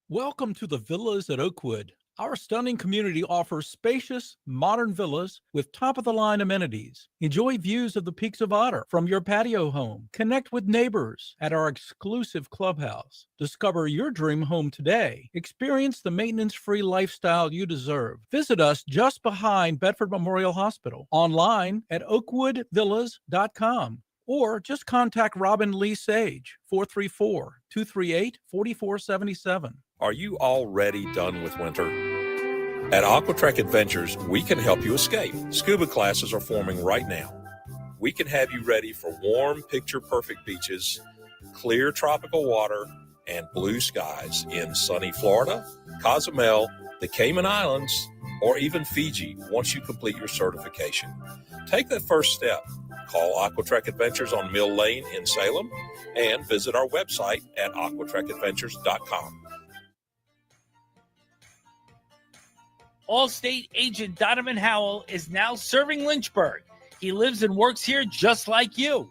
Welcome to the Villas at Oakwood. Our stunning community offers spacious, modern villas with top-of-the-line amenities. Enjoy views of the Peaks of Otter from your patio home. Connect with neighbors at our exclusive clubhouse. Discover your dream home today. Experience the maintenance-free lifestyle you deserve. Visit us just behind Bedford Memorial Hospital. Online at oakwoodvillas.com. Or just contact Robin Lee Sage, 434-238-4477. Are you already done with winter? At Aquatrek Adventures, we can help you escape. Scuba classes are forming right now. We can have you ready for warm, picture-perfect beaches, clear tropical water, and blue skies in sunny Florida, Cozumel, the Cayman Islands, or even Fiji once you complete your certification. Take that first step. Call Aquatrek Adventures on Mill Lane in Salem and visit our website at aquatrekadventures.com. Allstate agent Donovan Howell is now serving Lynchburg. He lives and works here just like you.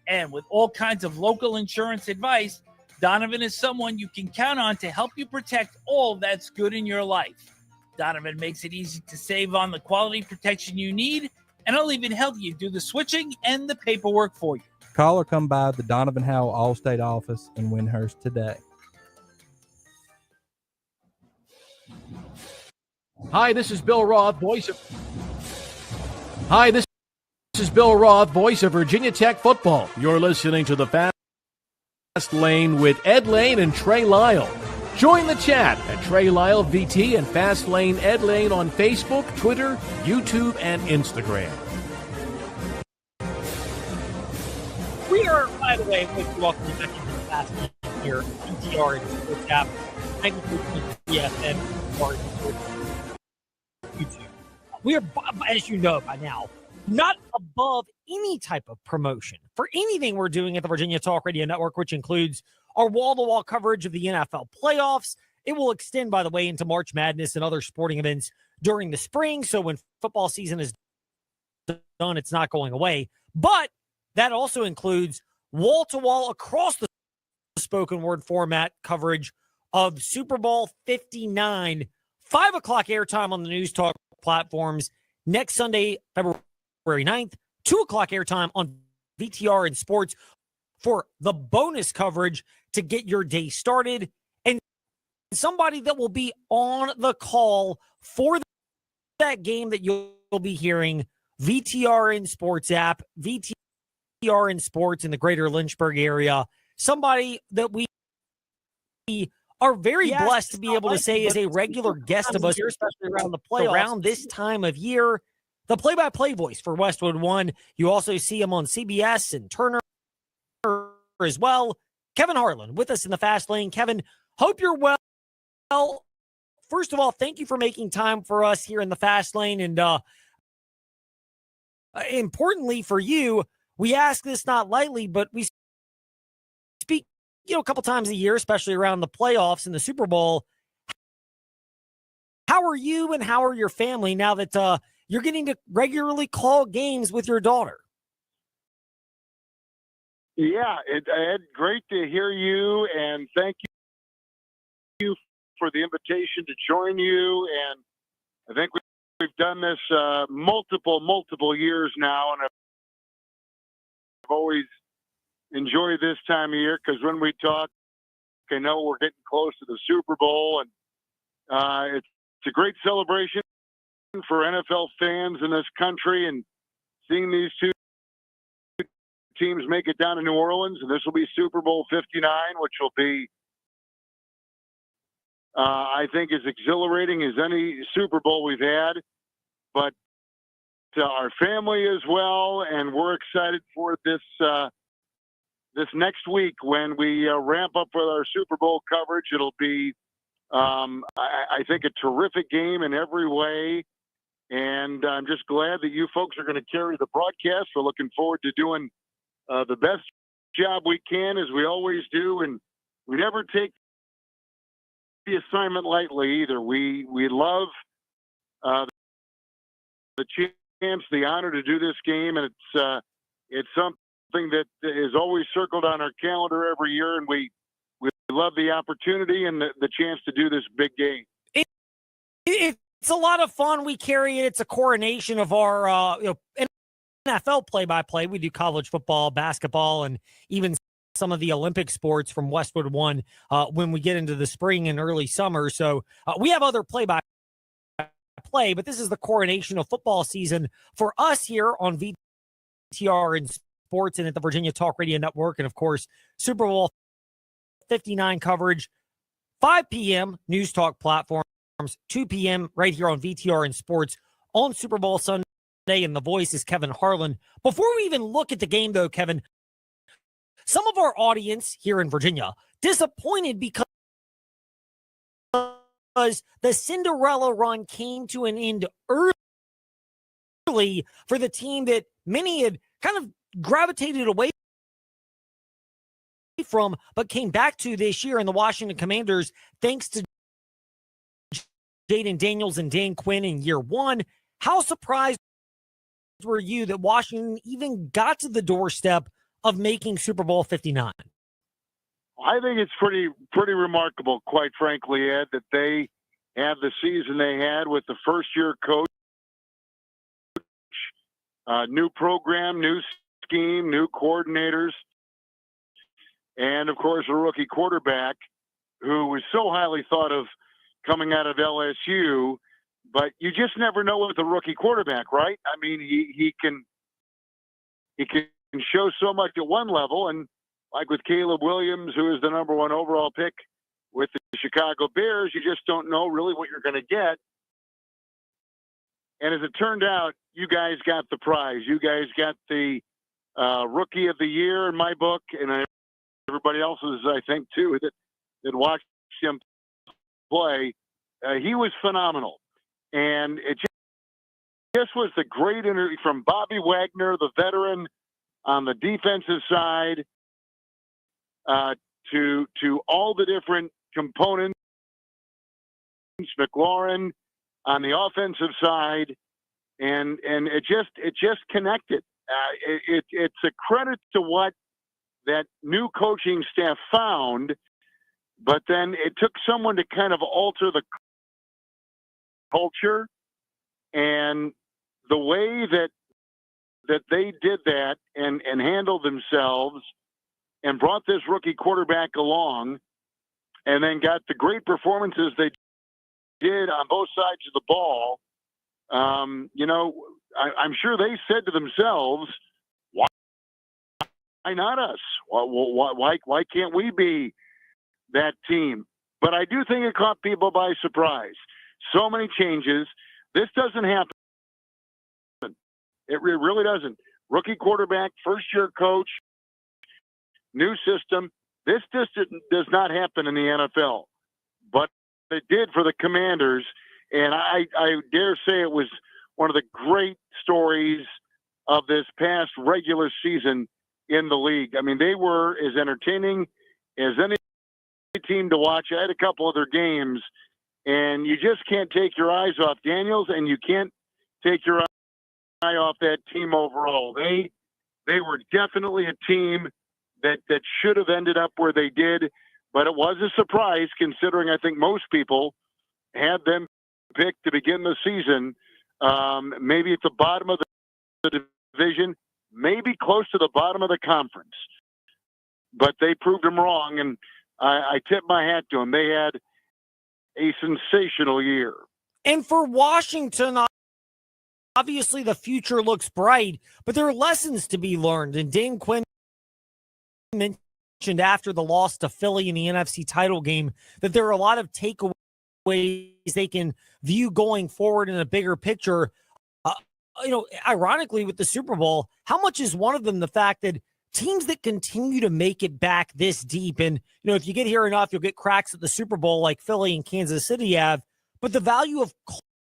And with all kinds of local insurance advice, Donovan is someone you can count on to help you protect all that's good in your life. Donovan makes it easy to save on the quality protection you need, and I'll even help you do the switching and the paperwork for you. Call or come by the Donovan Howell Allstate office in Windhurst today. Hi, this is Bill Roth, voice of Virginia Tech football. You're listening to the Fast Lane with Ed Lane and Trey Lyle. Join the chat at Trey Lyle VT and Fast Lane Ed Lane on Facebook, Twitter, YouTube, and Instagram. We are, by the way, welcome you back into the Fast Lane here, BTR and Sports app, 93.3 FM, YouTube. We are, as you know by now, not above any type of promotion for anything we're doing at the Virginia Talk Radio Network, which includes our wall-to-wall coverage of the NFL playoffs. It will extend, by the way, into March Madness and other sporting events during the spring. So when football season is done, it's not going away. But that also includes wall-to-wall across the spoken word format coverage of Super Bowl 59, 5 o'clock airtime on the News Talk platforms next Sunday, February 9th, 2 o'clock airtime on VTR and Sports for the bonus coverage to get your day started, and somebody that will be on the call for that game that you'll be hearing, VTR and Sports app, VTR and Sports in the greater Lynchburg area, somebody that we are very blessed to be able to say is a regular guest of us, especially around the playoffs, around this time of year, the play-by-play voice for Westwood One. You also see him on CBS and Turner as well. Kevin Harlan with us in the Fast Lane. Kevin, hope you're well. First of all, thank you for making time for us here in the Fast Lane. And importantly for you, we ask this not lightly, but we speak, a couple times a year, especially around the playoffs and the Super Bowl. How are you and how are your family now that you're getting to regularly call games with your daughter? Yeah, Ed, great to hear you, and thank you for the invitation to join you. And I think we've done this multiple years now, and I've always enjoyed this time of year because when we talk, I know we're getting close to the Super Bowl, and it's a great celebration for NFL fans in this country, and seeing these two teams make it down to New Orleans, and this will be Super Bowl 59, which will be, I think, as exhilarating as any Super Bowl we've had, but our family as well, and we're excited for this next week when we ramp up with our Super Bowl coverage. It'll be, I think, a terrific game in every way, and I'm just glad that you folks are going to carry the broadcast. We're looking forward to doing the best job we can, as we always do, and we never take the assignment lightly either. We love the chance, the honor to do this game, and it's something that is always circled on our calendar every year, and we love the opportunity and the chance to do this big game. It's a lot of fun. We carry it. It's a coronation of our NFL play-by-play. We do college football, basketball, and even some of the Olympic sports from Westwood One when we get into the spring and early summer. So we have other play-by-play, but this is the coronation of football season for us here on VTR and Sports and at the Virginia Talk Radio Network. And, of course, Super Bowl 59 coverage, 5 p.m. News Talk platforms, 2 p.m. right here on VTR and Sports on Super Bowl Sunday. And the voice is Kevin Harlan. Before we even look at the game, though, Kevin, some of our audience here in Virginia disappointed because the Cinderella run came to an end early for the team that many had kind of gravitated away from, but came back to this year in the Washington Commanders, thanks to Jaden Daniels and Dan Quinn in year one. How surprised were you that Washington even got to the doorstep of making Super Bowl 59? I think it's pretty remarkable, quite frankly, Ed, that they had the season they had with the first-year coach, new program, new scheme, new coordinators, and, of course, a rookie quarterback who was so highly thought of coming out of LSU. But you just never know with a rookie quarterback, right? I mean, he can show so much at one level, and like with Caleb Williams, who is the number one overall pick with the Chicago Bears, you just don't know really what you're going to get. And as it turned out, you guys got the prize. You guys got the Rookie of the Year in my book, and everybody else's, I think, too, that watched him play. He was phenomenal. And it just was the great interview from Bobby Wagner, the veteran on the defensive side, to all the different components. McLaurin on the offensive side, and it just connected. It's a credit to what that new coaching staff found, but then it took someone to kind of alter the culture, and the way that they did that and handled themselves and brought this rookie quarterback along, and then got the great performances they did on both sides of the ball. I'm sure they said to themselves, why not us? Why can't we be that team? But I do think it caught people by surprise. So many changes. This doesn't happen. It really doesn't. Rookie quarterback, first-year coach, new system. This just does not happen in the NFL. But it did for the Commanders, and I dare say it was one of the great stories of this past regular season in the league. I mean, they were as entertaining as any team to watch. I had a couple of their games, and you just can't take your eyes off Daniels, and you can't take your eye off that team overall. They were definitely a team that should have ended up where they did, but it was a surprise considering I think most people had them picked to begin the season, maybe at the bottom of the division, maybe close to the bottom of the conference. But they proved them wrong, and I tip my hat to them. They had a sensational year. And for Washington, obviously the future looks bright, but there are lessons to be learned. And Dan Quinn mentioned after the loss to Philly in the NFC title game that there are a lot of takeaways they can view going forward in a bigger picture. Ironically, with the Super Bowl, how much is one of them the fact that teams that continue to make it back this deep, and if you get here enough, you'll get cracks at the Super Bowl like Philly and Kansas City have, but the value of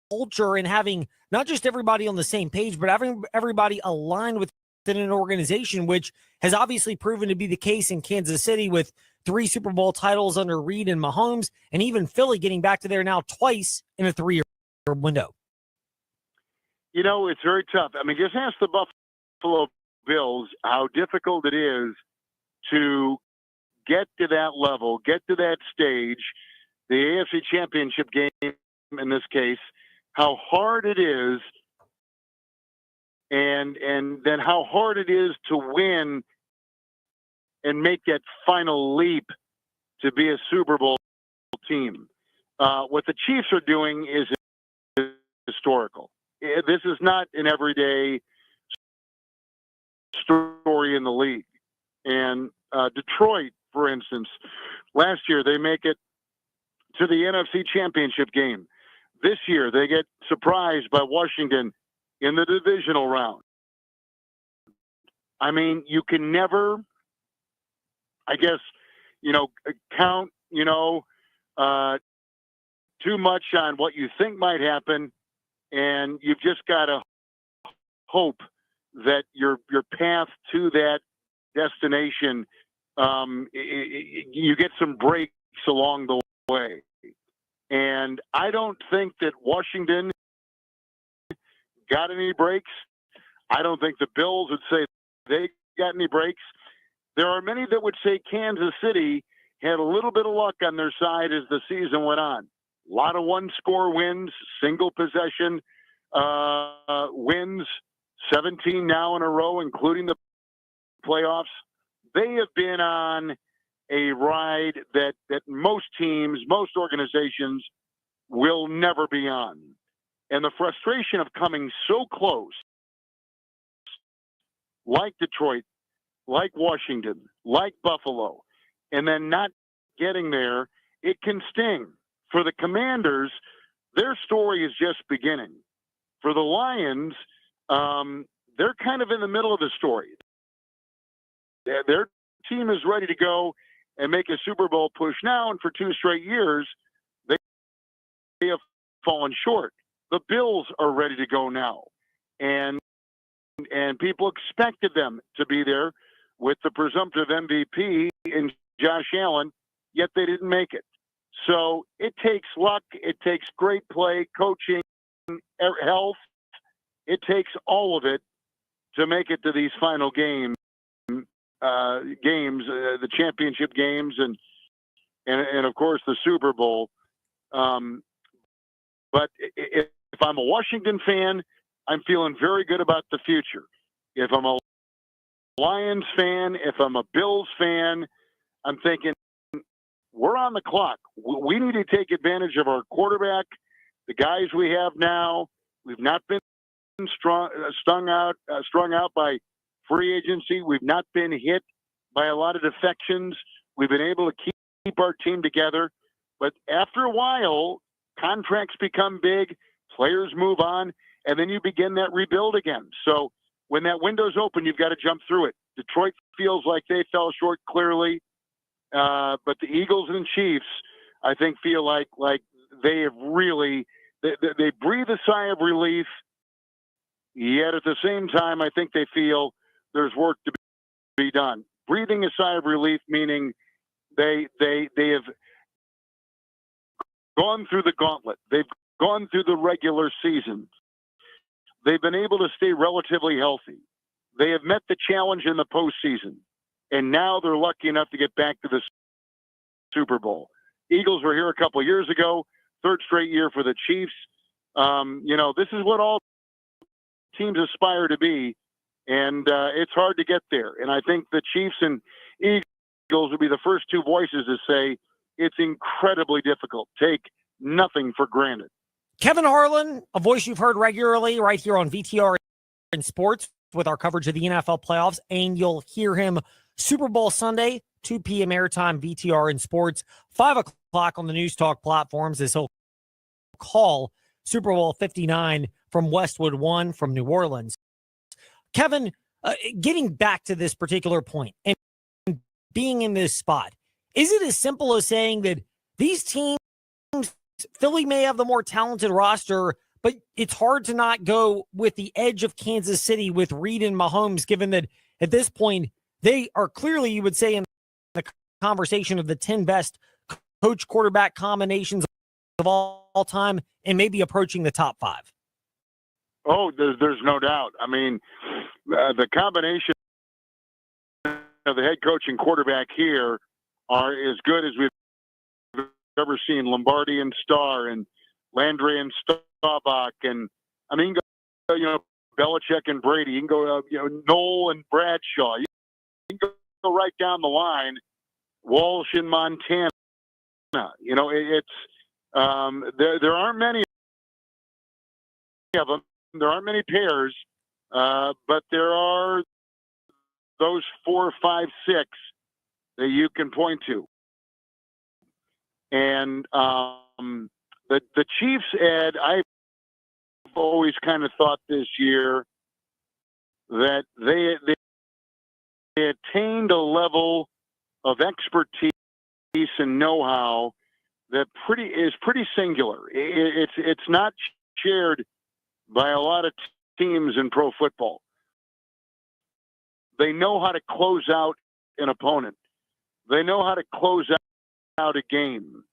culture and having not just everybody on the same page, but having everybody aligned within an organization, which has obviously proven to be the case in Kansas City with 3 Super Bowl titles under Reed and Mahomes, and even Philly getting back to there now twice in a 3-year window. It's very tough. I mean, just ask the Buffalo Bills how difficult it is to get to that level, get to that stage, the AFC Championship game in this case, how hard it is, and then how hard it is to win and make that final leap to be a Super Bowl team. What the Chiefs are doing is historical. This is not an everyday story in the league. And Detroit, for instance, last year they make it to the NFC Championship game. This year they get surprised by Washington in the divisional round. I mean, you can never, I guess, count, too much on what you think might happen, and you've just got to hope that your path to that destination, you get some breaks along the way. And I don't think that Washington got any breaks. I don't think the Bills would say they got any breaks. There are many that would say Kansas City had a little bit of luck on their side as the season went on. A lot of one-score wins, single possession wins, 17 now in a row, including the playoffs. They have been on a ride that most teams, most organizations will never be on. And the frustration of coming so close, like Detroit, like Washington, like Buffalo, and then not getting there, it can sting. For the Commanders, their story is just beginning. For the Lions, they're kind of in the middle of the story. Their team is ready to go and make a Super Bowl push now, and for 2 straight years, they have fallen short. The Bills are ready to go now, and people expected them to be there with the presumptive MVP in Josh Allen, yet they didn't make it. So it takes luck, it takes great play, coaching, health. It takes all of it to make it to these final games, the championship games, and of course the Super Bowl. But if I'm a Washington fan, I'm feeling very good about the future. If I'm a Lions fan, if I'm a Bills fan, I'm thinking we're on the clock. We need to take advantage of our quarterback, the guys we have now. We've not been strung out by free agency. We've not been hit by a lot of defections. We've been able to keep our team together. But after a while, contracts become big, players move on, and then you begin that rebuild again. So when that window's open, you've got to jump through it. Detroit feels like they fell short clearly, but the Eagles and Chiefs, I think, feel like they have really they breathe a sigh of relief. Yet at the same time, I think they feel there's work to be done. Breathing a sigh of relief, meaning they have gone through the gauntlet. They've gone through the regular season. They've been able to stay relatively healthy. They have met the challenge in the postseason, and now they're lucky enough to get back to the Super Bowl. Eagles were here a couple of years ago, 3rd straight year for the Chiefs. This is what all teams aspire to be, and it's hard to get there. And I think the Chiefs and Eagles would be the first 2 voices to say it's incredibly difficult. Take nothing for granted. Kevin Harlan, a voice you've heard regularly right here on VTR in Sports with our coverage of the NFL playoffs, and you'll hear him Super Bowl Sunday, 2 p.m. airtime, VTR in Sports, 5 o'clock on the News Talk platforms as he'll call Super Bowl 59 from Westwood One from New Orleans. Kevin, getting back to this particular point and being in this spot, is it as simple as saying that these teams, Philly may have the more talented roster, but it's hard to not go with the edge of Kansas City with Reed and Mahomes, given that at this point, they are clearly, you would say, in the conversation of the 10 best coach quarterback combinations of all time and maybe approaching the top 5? Oh, there's no doubt. I mean, the combination of the head coach and quarterback here are as good as we've ever seen. Lombardi and Starr and Landry and Staubach, and I mean, Belichick and Brady. You can go, Noel and Bradshaw. You can go right down the line. Walsh and Montana. It's there aren't many of them. There aren't many pairs, but there are those 4, 5, 6 that you can point to. And the Chiefs, Ed, I've always kind of thought this year that they attained a level of expertise and know-how that is pretty singular. It's not shared by a lot of teams in pro football. They know how to close out an opponent. They know how to close out a game.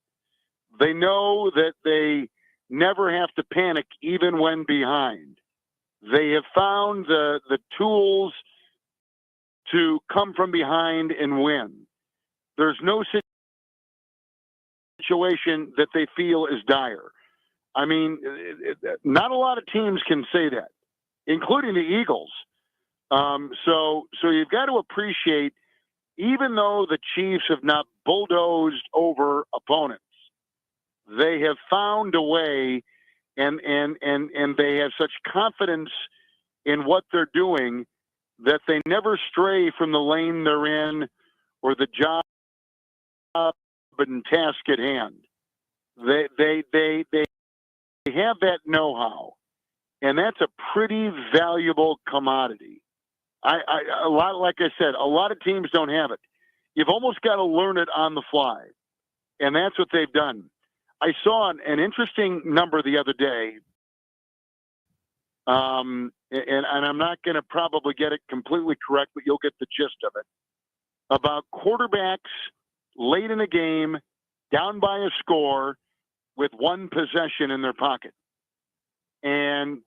They know that they never have to panic even when behind. They have found the tools to come from behind and win. There's no situation that they feel is dire. I mean, not a lot of teams can say that, including the Eagles. So you've got to appreciate, even though the Chiefs have not bulldozed over opponents, they have found a way, and they have such confidence in what they're doing that they never stray from the lane they're in or the job and task at hand. They have that know-how, and that's a pretty valuable commodity. A lot, like I said, a lot of teams don't have it. You've almost got to learn it on the fly, and that's what they've done. I saw an interesting number the other day, and I'm not going to probably get it completely correct, but you'll get the gist of it, about quarterbacks late in a game, down by a score, with one possession in their pocket. And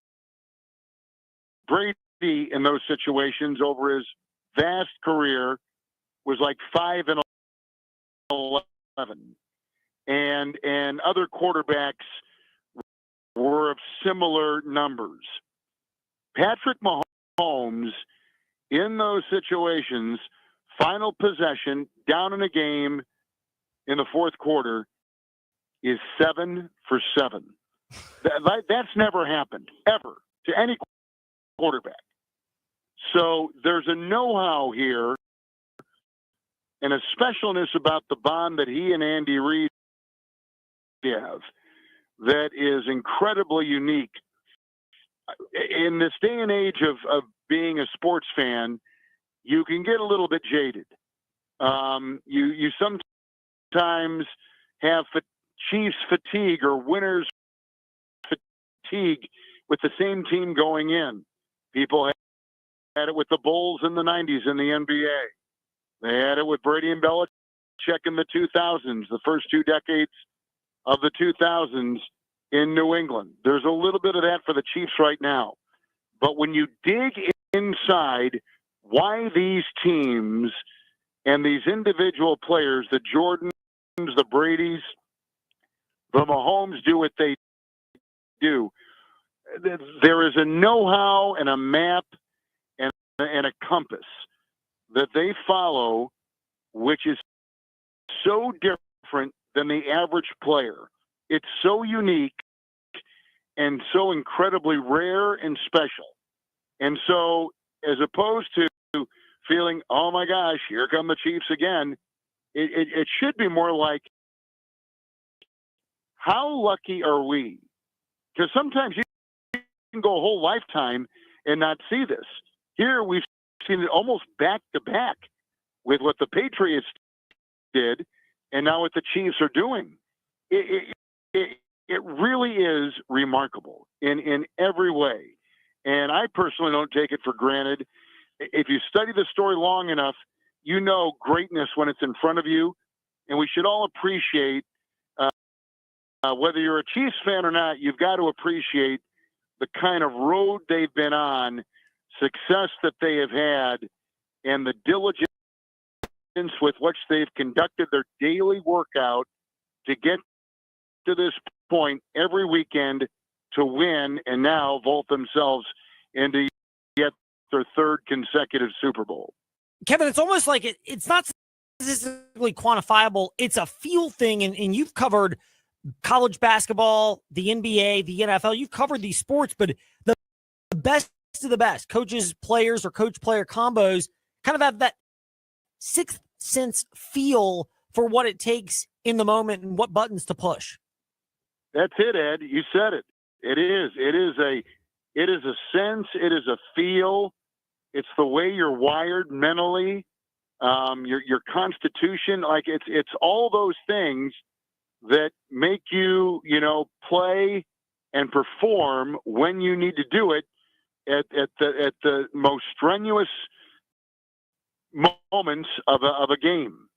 Brady, in those situations over his vast career, was like 5-11. And other quarterbacks were of similar numbers. Patrick Mahomes, in those situations, final possession, down in a game in the fourth quarter, is 7 for 7. That's never happened, ever, to any quarterback. So there's a know-how here and a specialness about the bond that he and Andy Reid have that is incredibly unique. In this day and age of being a sports fan, you can get a little bit jaded. You sometimes have Chiefs fatigue or winners fatigue with the same team going in. People had it with the Bulls in the 90s in the NBA. They had it with Brady and Belichick in the 2000s, the first 2 decades of the 2000s in New England. There's a little bit of that for the Chiefs right now. But when you dig inside why these teams and these individual players, the Jordans, the Bradys, the Mahomes, do what they do, there is a know-how and a map and a compass that they follow, which is so different than the average player. It's so unique and so incredibly rare and special. And so, as opposed to feeling, oh my gosh, here come the Chiefs again, it should be more like, how lucky are we? Because sometimes you can go a whole lifetime and not see this. Here we've seen it almost back to back with what the Patriots did and now what the Chiefs are doing. It really is remarkable in every way. And I personally don't take it for granted. If you study the story long enough, you know greatness when it's in front of you. And we should all appreciate, whether you're a Chiefs fan or not, you've got to appreciate the kind of road they've been on, success that they have had, and the diligence with which they've conducted their daily workout to get to this point every weekend to win and now vault themselves into yet their 3rd consecutive Super Bowl. Kevin, it's almost like it's not statistically quantifiable. It's a feel thing, and you've covered college basketball, the NBA, the NFL. You've covered these sports, but the best of the best coaches, players, or coach-player combos kind of have that sixth sense feel for what it takes in the moment and what buttons to push. That's it, Ed. You said it. It is a sense. It is a feel. It's the way you're wired mentally, your constitution. Like it's all those things that make you, play and perform when you need to do it at the most strenuous moments of a game.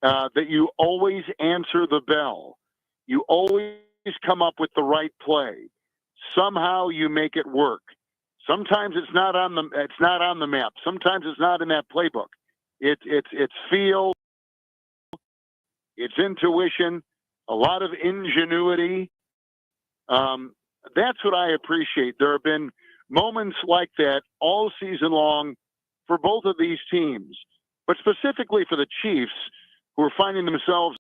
That you always answer the bell. You always come up with the right play. Somehow you make it work. Sometimes it's not on the map. Sometimes it's not in that playbook. It's feel, it's intuition, a lot of ingenuity. That's what I appreciate. There have been moments like that all season long for both of these teams, but specifically for the Chiefs, who are finding themselves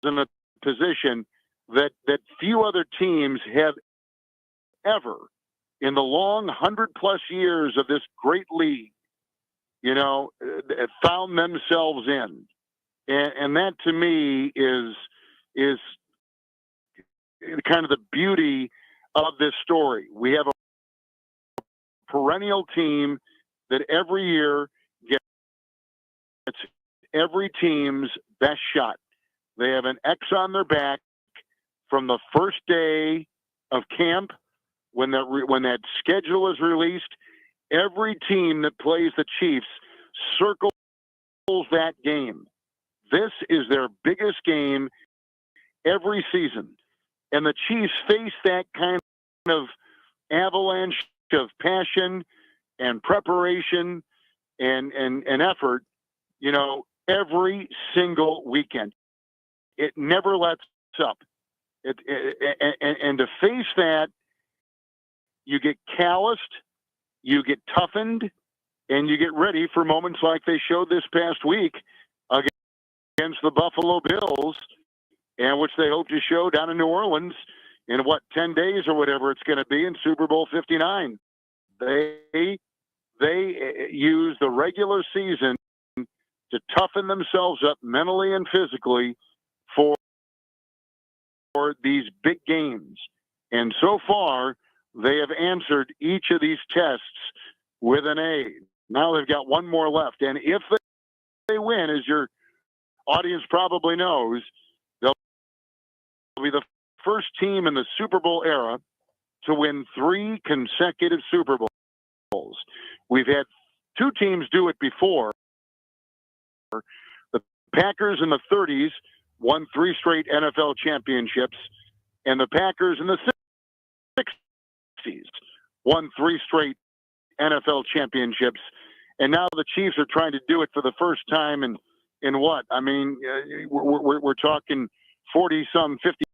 in a position that few other teams have ever in the long 100+ years of this great league, found themselves in. And that to me is kind of the beauty of this story. We have a perennial team that every year gets every team's best shot. They have an X on their back from the first day of camp when that schedule is released. Every team that plays the Chiefs circles that game. This is their biggest game every season. And the Chiefs face that kind of avalanche of passion and preparation and effort, every single weekend. It never lets up. And to face that, you get calloused, you get toughened, and you get ready for moments like they showed this past week against the Buffalo Bills, and which they hope to show down in New Orleans in 10 days or whatever it's going to be in Super Bowl 59. They use the regular season to toughen themselves up mentally and physically for these big games. And so far, they have answered each of these tests with an A. Now they've got one more left. And if they win, as your audience probably knows, they'll be the first team in the Super Bowl era to win 3 consecutive Super Bowls. We've had 2 teams do it before. The Packers in the 30s won 3 straight NFL championships, and the Packers in the 60s won 3 straight NFL championships. And now the Chiefs are trying to do it for the first time in what? I mean, we're talking 40-some, 50